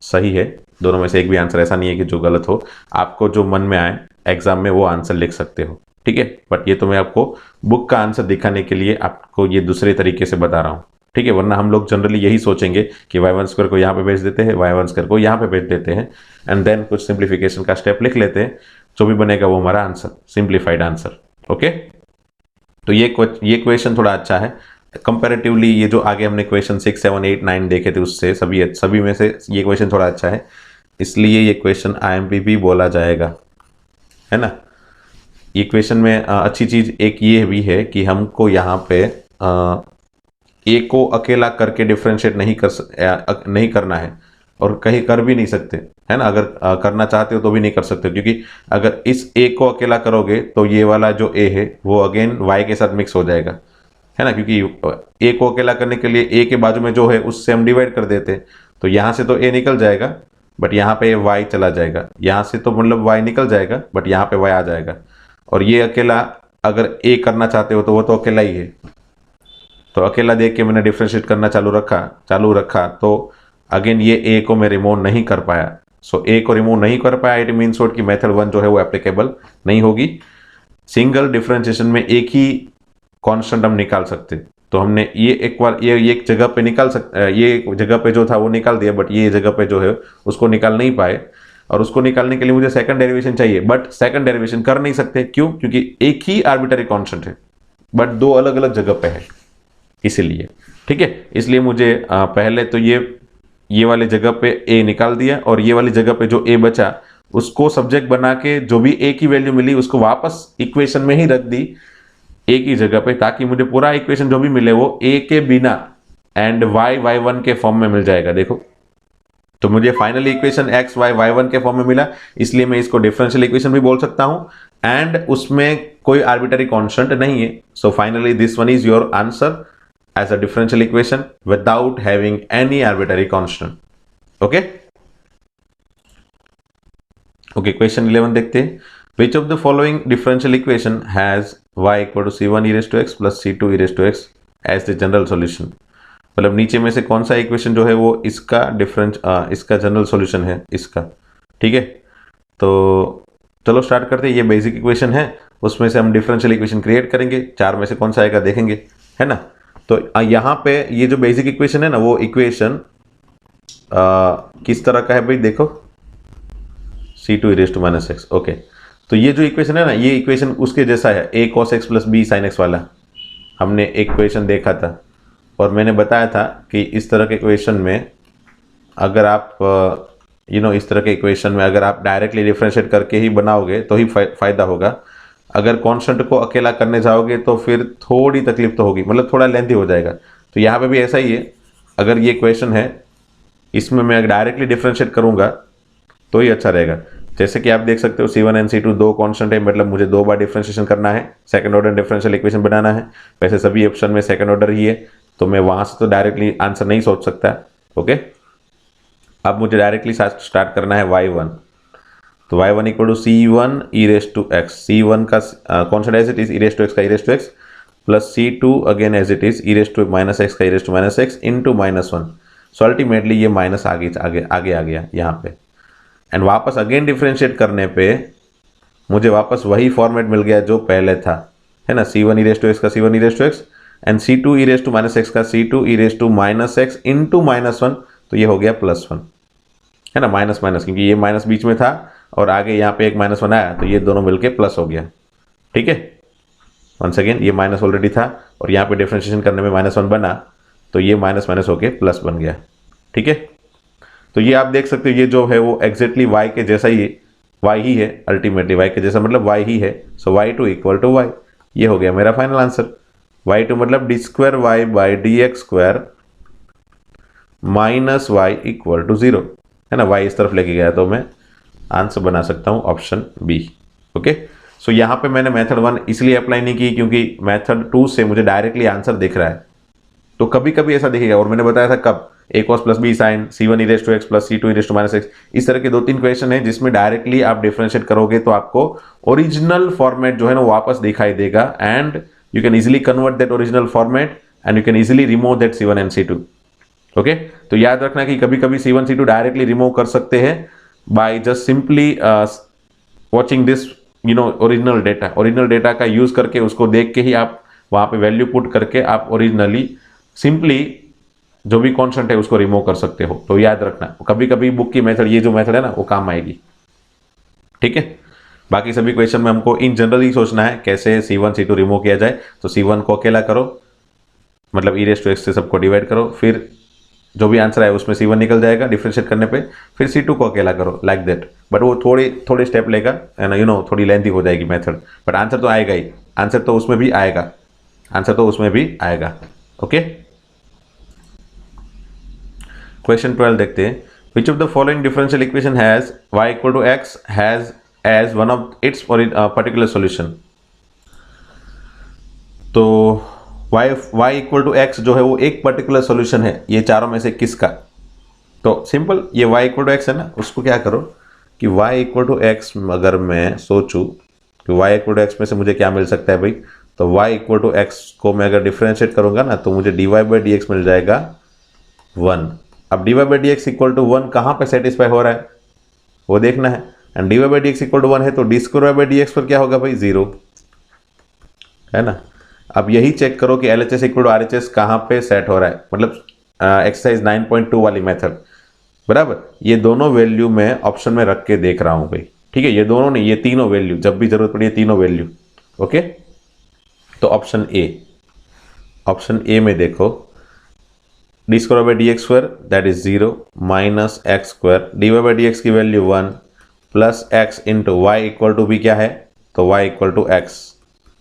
सही है, दोनों में से एक भी आंसर ऐसा नहीं है कि जो गलत हो। आपको जो मन में आए एग्जाम में वो आंसर लिख सकते हो। ठीक है, बट ये तो मैं आपको बुक का आंसर दिखाने के लिए आपको ये दूसरे तरीके से बता रहा हूँ। ठीक है, वरना हम लोग जनरली यही सोचेंगे कि वाई वन स्क्वायर को यहाँ पे भेज देते हैं, वाई वन स्क्वायर को यहाँ पे भेज देते हैं, एंड देन कुछ सिंप्लीफिकेशन का स्टेप लिख लेते हैं, जो भी बनेगा वो हमारा आंसर, सिंप्लीफाइड आंसर। ओके, तो ये क्वेश्चन थोड़ा अच्छा है कंपैरेटिवली। ये जो आगे हमने क्वेश्चन 6, 7, 8, 9 देखे थे उससे सभी में से ये क्वेश्चन थोड़ा अच्छा है, इसलिए ये क्वेश्चन आईएमपी भी बोला जाएगा, है ना। ये क्वेश्चन में अच्छी चीज एक ये भी है कि हमको यहाँ पे ए को अकेला करके डिफ्रेंशिएट नहीं करना है, और कहीं कर भी नहीं सकते, है ना। अगर करना चाहते हो तो भी नहीं कर सकते, क्योंकि अगर इस ए को अकेला करोगे तो ये वाला जो ए है वो अगेन वाई के साथ मिक्स हो जाएगा, है ना। क्योंकि ए को अकेला करने के लिए ए के बाजू में जो है उससे हम डिवाइड कर देते हैं, तो यहाँ से तो ए निकल जाएगा, बट यहाँ पे वाई चला जाएगा। यहाँ से तो मतलब वाई निकल जाएगा, बट यहाँ पे वाई आ जाएगा। और ये अकेला अगर ए करना चाहते हो तो वो तो अकेला ही है, तो अकेला देख के मैंने डिफ्रेंशिएट करना चालू रखा तो अगेन ये ए को मैं रिमूव नहीं कर पाया। सो ए को रिमूव नहीं कर पाया, इट मीन्स कि मेथड 1 जो है वो एप्लीकेबल नहीं होगी। सिंगल डिफ्रेंशिएशन में एक ही कांस्टेंट हम निकाल सकते, तो हमने ये एक बार ये एक जगह पे ये जगह पे जो था वो निकाल दिया, बट ये जगह पे जो है उसको निकाल नहीं पाए, और उसको निकालने के लिए मुझे सेकंड डेरिवेशन चाहिए, बट सेकंड डेरिवेशन कर नहीं सकते। क्यों? क्योंकि एक ही आर्बिट्ररी कांस्टेंट है, बट दो अलग अलग जगह पे है, इसीलिए। ठीक है, इसलिए मुझे पहले तो ये वाले जगह पे ए निकाल दिया, और ये वाली जगह पे जो ए बचा उसको सब्जेक्ट बना के जो भी ए की वैल्यू मिली उसको वापस इक्वेशन में ही रख दी ए की जगह पे, ताकि मुझे पूरा इक्वेशन जो भी मिले वो ए के बिना एंड वाई वाई वन के फॉर्म में मिल जाएगा। देखो, तो मुझे finally equation x y y one के फॉर्म में मिला, इसलिए मैं इसको डिफरेंशियल इक्वेशन भी बोल सकता हूं, एंड उसमें कोई आर्बिट्ररी कांस्टेंट नहीं है। So finally this one is your answer as a differential equation without having any arbitrary constant. Okay, question 11 देखते हैं। Which of the following differential equation has y equal to c1 e raised to x plus c2 e raised to x as the general solution? मतलब नीचे में से कौन सा equation जो है वो इसका इसका जनरल सॉल्यूशन है इसका। ठीक है, तो चलो स्टार्ट करते हैं। ये बेसिक इक्वेशन है, उसमें से हम डिफरेंशियल इक्वेशन क्रिएट करेंगे, चार में से कौन सा आएगा देखेंगे, है ना। तो यहाँ पे ये जो बेसिक इक्वेशन है ना, वो इक्वेशन किस तरह का है भाई, देखो c2 e raised to minus x। Okay, तो ये जो इक्वेशन है ना, ये इक्वेशन उसके जैसा है, a cos x plus b sin x वाला। हमने एक इक्वेशन देखा था और मैंने बताया था कि इस तरह के इक्वेशन में अगर आप इस तरह के इक्वेशन में अगर आप डायरेक्टली डिफरेंशिएट करके ही बनाओगे तो ही फायदा होगा। अगर कांस्टेंट को अकेला करने जाओगे तो फिर थोड़ी तकलीफ तो होगी, मतलब थोड़ा लेंथी हो जाएगा। तो यहाँ पे भी ऐसा ही है, अगर ये क्वेश्चन है इसमें मैं डायरेक्टली डिफरेंशिएट करूँगा तो ही अच्छा रहेगा। जैसे कि आप देख सकते हो C1 एंड C2 दो कांस्टेंट है, मतलब मुझे दो बार डिफरेंशिएशन करना है, सेकंड ऑर्डर डिफरेंशियल इक्वेशन बनाना है। वैसे सभी ऑप्शन में सेकंड ऑर्डर ही है, तो मैं वहां से तो डायरेक्टली आंसर नहीं सोच सकता। ओके, अब मुझे डायरेक्टली स्टार्ट करना है y1। तो y1 equal to C1 e raise to x, C1 का constant as it is e raise to x का e raise to x plus C2 again as it is e raise to minus x का e raise to minus x into -1। So ultimately ये minus आगे आ गया यहाँ पे, and वापस again differentiate करने पे मुझे वापस वही फॉर्मेट मिल गया जो पहले था, है ना। C1 e raise to x का C1 e raise to x and C2 e raise to minus x का C2 e raise to minus x into -1, तो ये हो गया +1, है ना। माइनस माइनस, क्योंकि ये माइनस बीच में था और आगे यहाँ पे एक -1 आया, तो ये दोनों मिलके प्लस हो गया। ठीक है, वंस अगेन ये माइनस ऑलरेडी था और यहाँ पे डिफरेंशिएशन करने में -1 बना, तो ये माइनस माइनस होके प्लस बन गया। ठीक है, तो ये आप देख सकते हो ये जो है वो एग्जैक्टली y के जैसा ही y ही है, अल्टीमेटली y के जैसा मतलब y ही है। सो y2 इक्वल टू y, ये हो गया मेरा फाइनल आंसर। y2 मतलब d2y by dx square minus y equal to 0, है ना। y इस तरफ लेके गया तो मैं आंसर बना सकता हूँ ऑप्शन बी। ओके, सो यहाँ पे मैंने मेथड 1 इसलिए अप्लाई नहीं की क्योंकि मेथड 2 से मुझे डायरेक्टली आंसर दिख रहा है, तो कभी कभी ऐसा दिखेगा। और मैंने बताया था कब, a cos plus b sine C1 e raise to x plus C2 e raise to minus x, इस तरह के 2-3 क्वेश्चन है जिसमें डायरेक्टली आप डिफरेंशिएट करोगे तो आपको ओरिजिनल फॉर्मेट जो है ना वापस दिखाई देगा, and you can easily convert that original format and you can easily remove that C1 and C2। Okay, तो याद रखना कि कभी कभी C1 C2 डायरेक्टली रिमूव कर सकते हैं by just simply watching this original data. Original data का यूज करके उसको देख के ही आप वहां पे वैल्यू पुट करके आप ओरिजिनली सिंपली जो भी कॉन्स्टेंट है उसको रिमूव कर सकते हो। तो याद रखना कभी कभी बुक की मेथड, ये जो मेथड है ना वो काम आएगी। ठीक है, बाकी सभी क्वेश्चन में हमको इन जनरल ही सोचना है कैसे C1 C2 रिमूव किया जाए। तो C1 को अकेला करो, मतलब e रेस टू x से सबको डिवाइड करो, फिर जो भी आंसर है उसमें C1 निकल जाएगा डिफरेंशिएट करने पे, फिर C2 को अकेला करो, लाइक दैट। बट वो थोड़े स्टेप लेगा, थोड़ी लेंथी हो जाएगी मेथड, बट आंसर तो आएगा ही, आंसर तो उसमें भी आएगा। ओके, क्वेश्चन 12 देखते हैं। Which of the following differential equation has y equal to x has as one of its particular solution. तो y इक्वल टू x जो है वो एक पर्टिकुलर सॉल्यूशन है, ये चारों में से किसका? तो सिंपल, ये y इक्वल टू x है ना, उसको क्या करो कि y इक्वल टू x अगर मैं सोचूं कि y इक्वल टू x में से मुझे क्या मिल सकता है भाई, तो y इक्वल टू x को मैं अगर डिफरेंशिएट करूंगा ना तो मुझे dy बाई dx मिल जाएगा 1। अब dy by dx equal to 1 कहाँ पे सेटिस्फाई हो रहा है वो देखना है, and dy by dx equal to 1 है तो d स्क्वायर बाई dx पर क्या होगा भाई 0, है ना। अब यही चेक करो कि LHS इक्वल टू RHS कहाँ पे सेट हो रहा है, मतलब एक्सरसाइज 9.2 वाली मेथड, बराबर। ये दोनों वैल्यू मैं ऑप्शन में रख के देख रहा हूँ भाई, ठीक है। ये दोनों नहीं, ये तीनों वैल्यू, जब भी जरूरत पड़ी ये तीनों वैल्यू। ओके, तो ऑप्शन ए में देखो, d square by d x square that is 0 minus x square, d y by d x की value 1 plus x into y equal to भी क्या है, तो वाई इक्वल टू एक्स,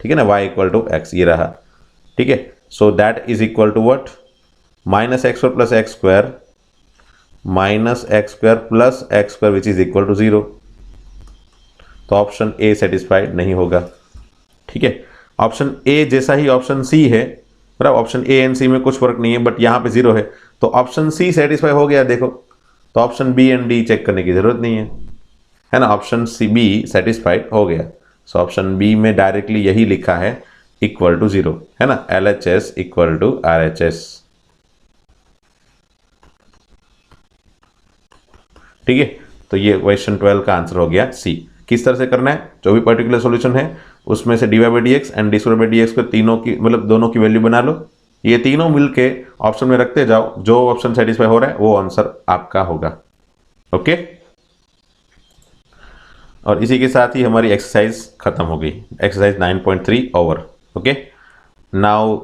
ठीक है ना, वाई इक्वल टू एक्स ये रहा, ठीक है। So that is equal to what, minus x square plus x square minus x square plus x square which is equal to 0। तो ऑप्शन ए satisfied नहीं होगा, ठीक है। ऑप्शन ए जैसा ही ऑप्शन सी है, बराबर। ऑप्शन ए एंड सी में कुछ फर्क नहीं है, बट यहाँ पे 0 है, तो ऑप्शन सी सेटिस्फाई हो गया देखो। तो option b and d check करने की जरूरत नहीं है ना, ऑप्शन सी बी सेटिस्फाइड हो गया। सो ऑप्शन बी में डायरेक्टली यही लिखा है इक्वल टू 0, है ना, LHS इक्वल टू RHS, ठीक है। तो ये क्वेश्चन 12 का आंसर हो गया सी। किस तरह से करना है, जो भी पर्टिकुलर सॉल्यूशन है उसमें से dy by d x and D square by d x को तीनों की, मतलब दोनों की वैल्यू बना लो, ये तीनों मिलके ऑप्शन में रखते जाओ, जो ऑप्शन सेटिस्फाई हो रहा है वो आंसर आपका होगा। ओके, और इसी के साथ ही हमारी एक्सरसाइज खत्म हो गई, exercise 9.3 over. Okay, now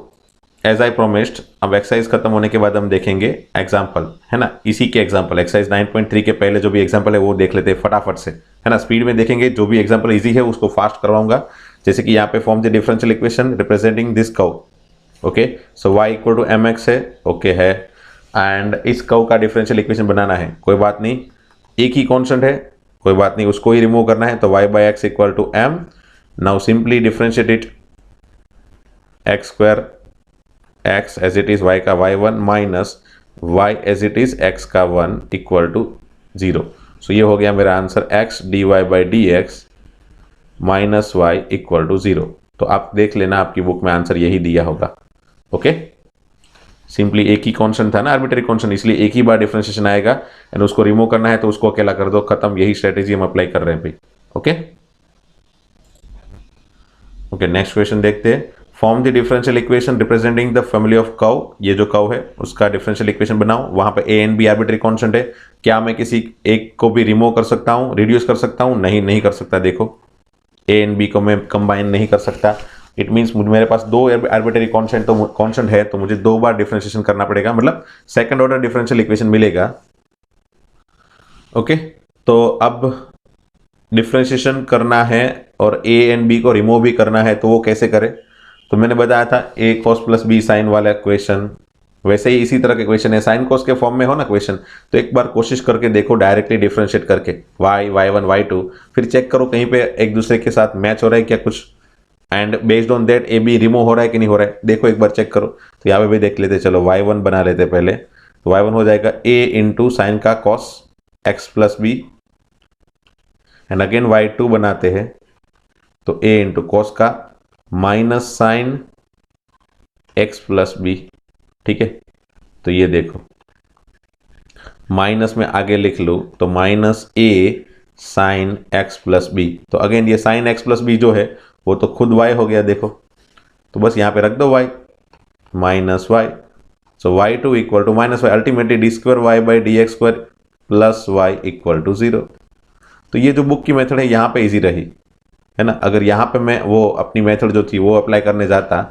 as I promised, अब एक्सरसाइज खत्म होने के बाद हम देखेंगे एग्जाम्पल, है ना। इसी के एग्जाम्पल एक्सरसाइज 9.3 के पहले जो भी एग्जाम्पल है वो देख लेते हैं फटाफट से, है ना। स्पीड में देखेंगे, जो भी एग्जाम्पल इजी है उसको फास्ट करवाऊंगा। जैसे कि यहाँ पे form the differential equation representing this curve. Okay, so y equal to mx है, ओके है, एंड इस कर्व का डिफरेंशियल इक्वेशन बनाना है। कोई बात नहीं, एक ही कॉन्स्टेंट है, कोई बात नहीं, उसको ही रिमूव करना है, तो y by x equal to m। Now simply differentiate it, x square x as it is y का y1 minus y as it is x का 1 इक्वल टू 0। सो ये हो गया मेरा answer, x dy by d x minus y equal to 0। तो आप देख लेना आपकी बुक में आंसर यही दिया होगा। ओके, सिंपली एक ही कांस्टेंट था ना, आर्बिट्री कांस्टेंट, इसलिए एक ही बार डिफरेंशिएशन आएगा एंड उसको रिमूव करना है तो उसको अकेला कर दो, खत्म। यही स्ट्रेटेजी हम अप्लाई कर रहे हैं भाई। ओके ओके, नेक्स्ट क्वेश्चन देखते हैं। Form the differential equation representing the family of curve. ये जो कर्व है उसका डिफरेंशियल इक्वेशन बनाओ। वहां पे a and b arbitrary constant है। क्या मैं किसी एक को भी रिमूव कर सकता हूं, रिड्यूस कर सकता हूं? नहीं, नहीं कर सकता। देखो, ए एंड बी को मैं कंबाइन नहीं कर सकता। इट मीन्स मेरे पास दो आर्बिट्री कांस्टेंट है, तो मुझे दो बार डिफरेंशिएशन करना पड़ेगा, मतलब सेकंड ऑर्डर डिफरेंशियल इक्वेशन मिलेगा। ओके, तो अब डिफरेंशिएशन करना है और ए एंड बी को रिमूव भी करना है, तो वो कैसे करें? तो मैंने बताया था ए कॉस प्लस बी साइन वाला क्वेश्चन, वैसे ही इसी तरह के क्वेश्चन है, साइन कॉस के फॉर्म में हो ना क्वेश्चन, तो एक बार कोशिश करके देखो डायरेक्टली डिफरेंशिएट करके y y1 y2, फिर चेक करो कहीं पे एक दूसरे के साथ मैच हो रहा है क्या कुछ, and based on that A be remove हो रहा है कि नहीं हो रहा है, देखो एक बार चेक करो। तो यहाँ पे भी देख लेते, चलो y1 बना लेते पहले। तो y1 हो जाएगा a इंटू साइन का cos x plus b, and again y2 बनाते हैं, तो a इंटू कॉस का minus sine x plus b. ठीक है, तो ये देखो माइनस में आगे लिख लूँ तो माइनस ए साइन x प्लस बी। तो अगेन ये साइन x प्लस बी जो है वो तो खुद y हो गया, देखो, तो बस यहाँ पे रख दो y minus y. So y2 equal to minus y, ultimately d square y by d x square plus y equal to 0। तो ये जो बुक की मेथड है यहाँ पे इजी रही है ना। अगर यहाँ पे मैं वो अपनी मेथड जो थी वो अप्लाई करने जाता,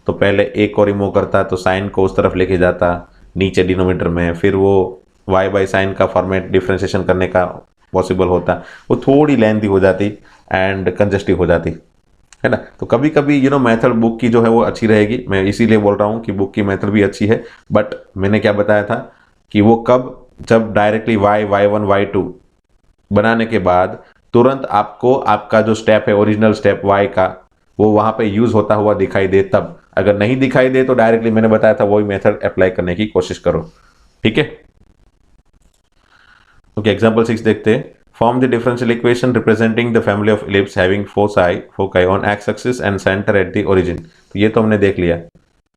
तो पहले ए को रिमूव करता, तो साइन को उस तरफ लेके जाता नीचे डिनोमिनेटर में, फिर वो y बाई साइन का फॉर्मेट डिफ्रेंशिएशन करने का पॉसिबल होता, वो थोड़ी लेंथी हो जाती एंड कंजस्टिव हो जाती है ना। तो कभी कभी मेथड बुक की जो है वो अच्छी रहेगी, मैं इसीलिए बोल रहा हूँ कि बुक की मेथड भी अच्छी है। बट मैंने क्या बताया था कि वो कब, जब डायरेक्टली y1 y2 बनाने के बाद तुरंत आपको आपका जो स्टेप है ओरिजिनल स्टेप y का, वो वहां पे यूज होता हुआ दिखाई दे तब। अगर नहीं दिखाई दे तो डायरेक्टली मैंने बताया था वही मेथड अप्लाई करने की कोशिश करो। ठीक है, ओके, एग्जांपल 6 देखते हैं। Form the differential equation representing the family of ellipse having foci on x axis and centre at the origin. तो ये तो हमने देख लिया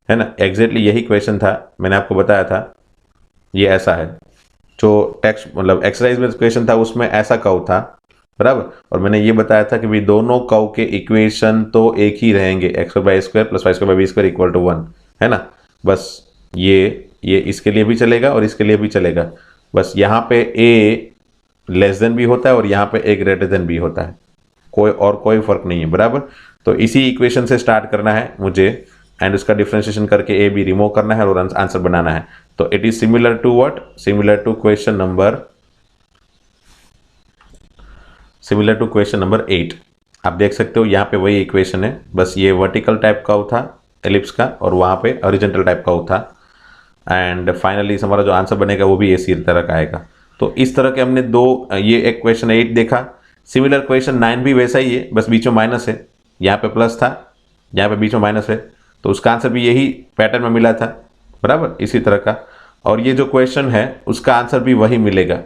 है ना, एग्जैक्टली यही क्वेश्चन था, मैंने आपको बताया था ये ऐसा है। जो टेक्स्ट मतलब एक्सरसाइज में क्वेश्चन था उसमें ऐसा कर्व था, बराबर। और मैंने ये बताया था कि भाई दोनों कर्व के इक्वेशन तो एक ही रहेंगे, x by square plus y square by b square equal to 1 है ना। बस ये इसके लिए भी चलेगा और इसके लिए भी चलेगा। बस यहाँ पे ए लेस देन भी होता है और यहाँ पे ए ग्रेटर देन भी होता है, कोई फर्क नहीं है, बराबर। तो इसी इक्वेशन से स्टार्ट करना है मुझे एंड उसका डिफरेंशिएशन करके ए बी रिमूव करना है और आंसर बनाना है। तो it is similar to what, similar to question number 8। आप देख सकते हो यहाँ पे वही इक्वेशन है, बस ये वर्टिकल टाइप का था एलिप्स का और वहाँ पे हॉरिजॉन्टल टाइप का था, एंड फाइनली हमारा जो आंसर बनेगा वो भी इसी तरह का आएगा। तो इस तरह के हमने दो, ये एक क्वेश्चन 8 देखा। सिमिलर क्वेश्चन 9 भी वैसा ही है, बस बीच में माइनस है, यहाँ पे प्लस था, यहाँ पे बीच में माइनस है, तो उसका आंसर भी यही पैटर्न में मिला था, बराबर, इसी तरह का। और ये जो क्वेश्चन है उसका आंसर भी वही मिलेगा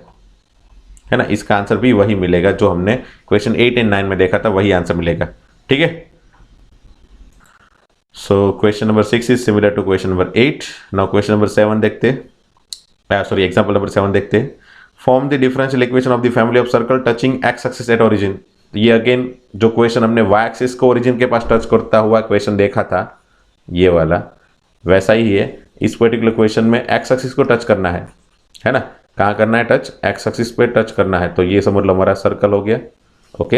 है ना, इसका आंसर भी वही मिलेगा जो हमने क्वेश्चन 8 एंड 9 में देखा था, वही आंसर मिलेगा। ठीक है, so question number 6 is similar to question number 8। Now question number 7 देखते हैं, सॉरी एग्जांपल नंबर 7 देखते हैं। Form the differential equation of the family of circle touching x axis at origin. ये अगेन जो क्वेश्चन हमने वाई एक्सिस को origin के पास टच करता हुआ क्वेश्चन देखा था, ये वाला वैसा ही है। इस पर्टिकुलर क्वेश्चन में एक्स एक्सिस को टच करना है ना, कहाँ करना है टच, एक्स एक्सिस पे टच करना है। तो ये समझ लो हमारा सर्कल हो गया। ओके,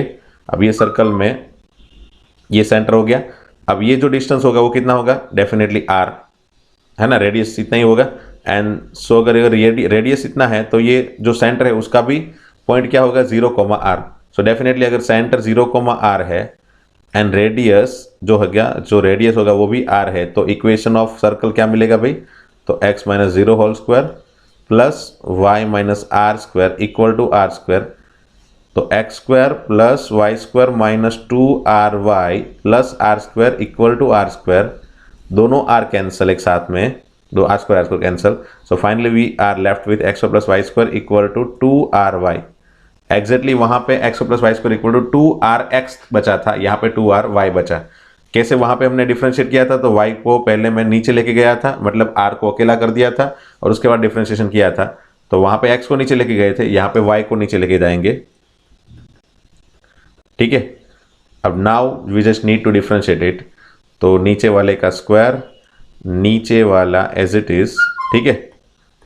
अब ये सर्कल में ये सेंटर हो गया। अब ये जो डिस्टेंस होगा वो कितना होगा, डेफिनेटली आर है ना, रेडियस इतना ही होगा। एंड सो अगर रेडियस इतना है तो ये जो सेंटर है उसका भी पॉइंट क्या होगा, 0,r। सो डेफिनेटली अगर सेंटर 0,r है एंड रेडियस जो हो गया, जो रेडियस होगा वो भी r है, तो इक्वेशन ऑफ सर्कल क्या मिलेगा भाई, तो x minus 0 whole square plus y minus r square equal to r square. तो x square plus y square minus 2RY plus r square equal to r square, दोनों r cancel एक साथ में, दो r square cancel, so finally we are left with x plus y square equal to 2RY। Exactly वहां पे x plus y square equal to 2RX बचा था, यहाँ पे 2RY बचा। कैसे? वहां पे हमने डिफरेंशिएट किया था तो y को पहले मैं नीचे लेके गया था, मतलब r को अकेला कर दिया था और उसके बाद डिफरेंशिएशन किया था। तो वहां पे x को नीचे लेके गए थे, यहाँ पे y को नीचे लेके जाएंगे। ठीक है, अब now we just need to differentiate it. तो नीचे वाले का स्क्वायर, नीचे वाला एज इट इज। ठीक है,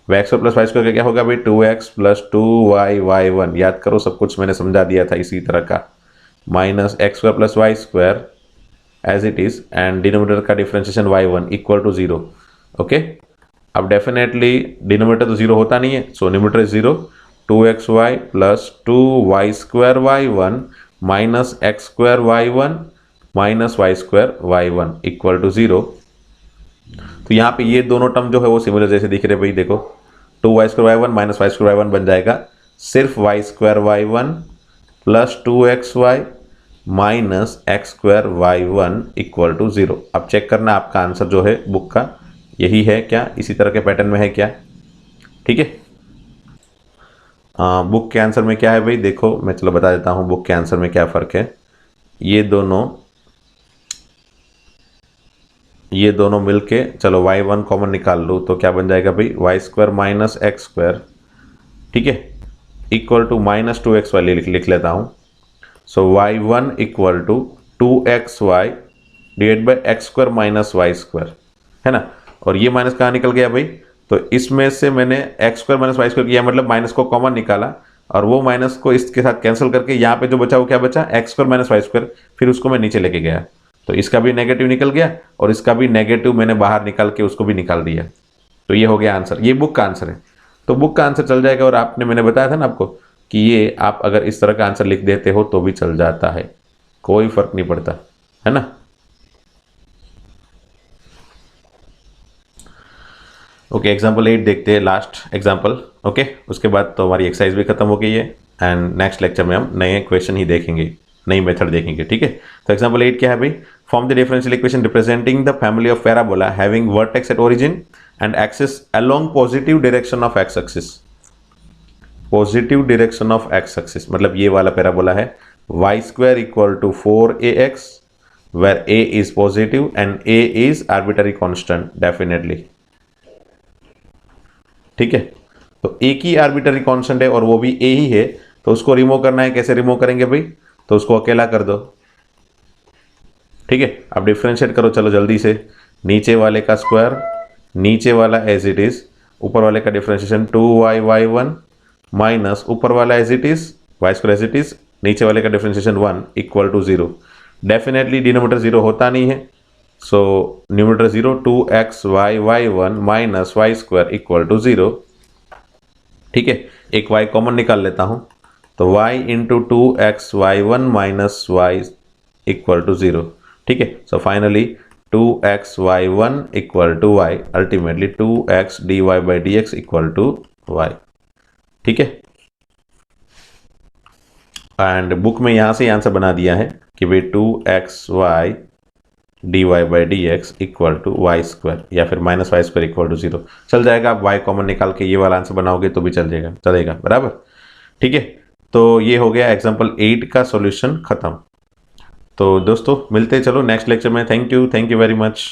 एक्स प्लस वाई स्क्वायर क्या होगा भाई? 2x प्लस 2y/1, याद करो सब कुछ मैंने समझा दिया था इसी तरह का, minus x square plus y square as it is and denominator का differentiation y1 equal to 0। Okay, अब डेफिनेटली डिनोमिनेटर तो 0 होता नहीं है, so numerator is 0। 2xy plus 2y square y1 minus x square y1 minus Y square y1 equal to 0। तो यहाँ पे ये दोनों टर्म जो है वो सिमिलर जैसे दिख रहे भाई, देखो 2y square y1 minus Y square y1 बन जाएगा सिर्फ y square y1 plus 2xy minus x square y1 equal to 0। अब चेक करना आपका आंसर जो है बुक का यही है क्या, इसी तरह के पैटर्न में है क्या? ठीक है, बुक के आंसर में क्या है भाई? देखो मैं चलो बता देता हूँ बुक के आंसर में क्या फ़र्क है। ये दोनों मिलके, चलो y1 कॉमन निकाल लो तो क्या बन जाएगा भाई? Y square minus x square, ठीक है, इक्वल टू माइनस 2xy लिख लेता हूँ। So y1 equal to 2xy divide by x square minus Y square, है ना। और ये माइनस कहाँ निकल गया भाई? तो इसमें से मैंने x square minus Y square किया, मतलब माइनस को कॉमन निकाला और वो माइनस को इसके साथ कैंसिल करके यहाँ पे जो बचा वो क्या बचा? X square minus Y square, फिर उसको मैं नीचे लेके गया तो इसका भी नेगेटिव निकल गया और इसका भी नेगेटिव मैंने बाहर निकाल के उसको भी निकाल दिया। तो ये हो गया आंसर, ये बुक का आंसर है। तो बुक का आंसर चल जाएगा और मैंने बताया था ना आपको कि ये आप अगर इस तरह का आंसर लिख देते हो तो भी चल जाता है, कोई फर्क नहीं पड़ता, है ना। ओके, एग्जाम्पल 8 देखते हैं, लास्ट एग्जाम्पल। ओके, उसके बाद तो हमारी एक्सरसाइज भी खत्म हो गई है एंड नेक्स्ट लेक्चर में हम नए क्वेश्चन ही देखेंगे, नई मेथड देखेंगे। ठीक है, तो एग्जाम्पल 8 क्या है भाई? Form the differential equation representing the family of parabola having vertex at origin and axis along positive direction of x axis. Positive direction of x axis मतलब ये वाला पैराबोला है, y square equal to 4ax where a is positive and a is arbitrary constant definitely। ठीक है, तो एक ही arbitrary constant है और वो भी ए ही है, तो उसको रिमूव करना है। कैसे रिमूव करेंगे भाई? तो उसको अकेला कर दो। ठीक है, अब डिफरेंशिएट करो, चलो जल्दी से। नीचे वाले का स्क्वायर, नीचे वाला एज इट इज, ऊपर वाले का डिफरेंशिएशन 2y/1 माइनस ऊपर वाला as it is y square as it is, नीचे वाले का differentiation 1 equal to 0। Definitely denominator 0 होता नहीं है, so numerator 0, 2xy/1 minus Y square equal to 0। ठीक है, एक y कॉमन निकाल लेता हूं तो y इंटू 2xy1 minus y equal to 0। ठीक है, so finally 2xy1 equal to y, ultimately 2x dy/dx equal to y। ठीक है, एंड बुक में यहां से आंसर बना दिया है कि भाई 2xy dy/dx equal to Y square या फिर minus Y square equal to 0 चल जाएगा। आप y कॉमन निकाल के ये वाला आंसर बनाओगे तो भी चलेगा बराबर। ठीक है, तो ये हो गया एग्जाम्पल 8 का सॉल्यूशन खत्म। तो दोस्तों मिलते चलो नेक्स्ट लेक्चर में। Thank you very much.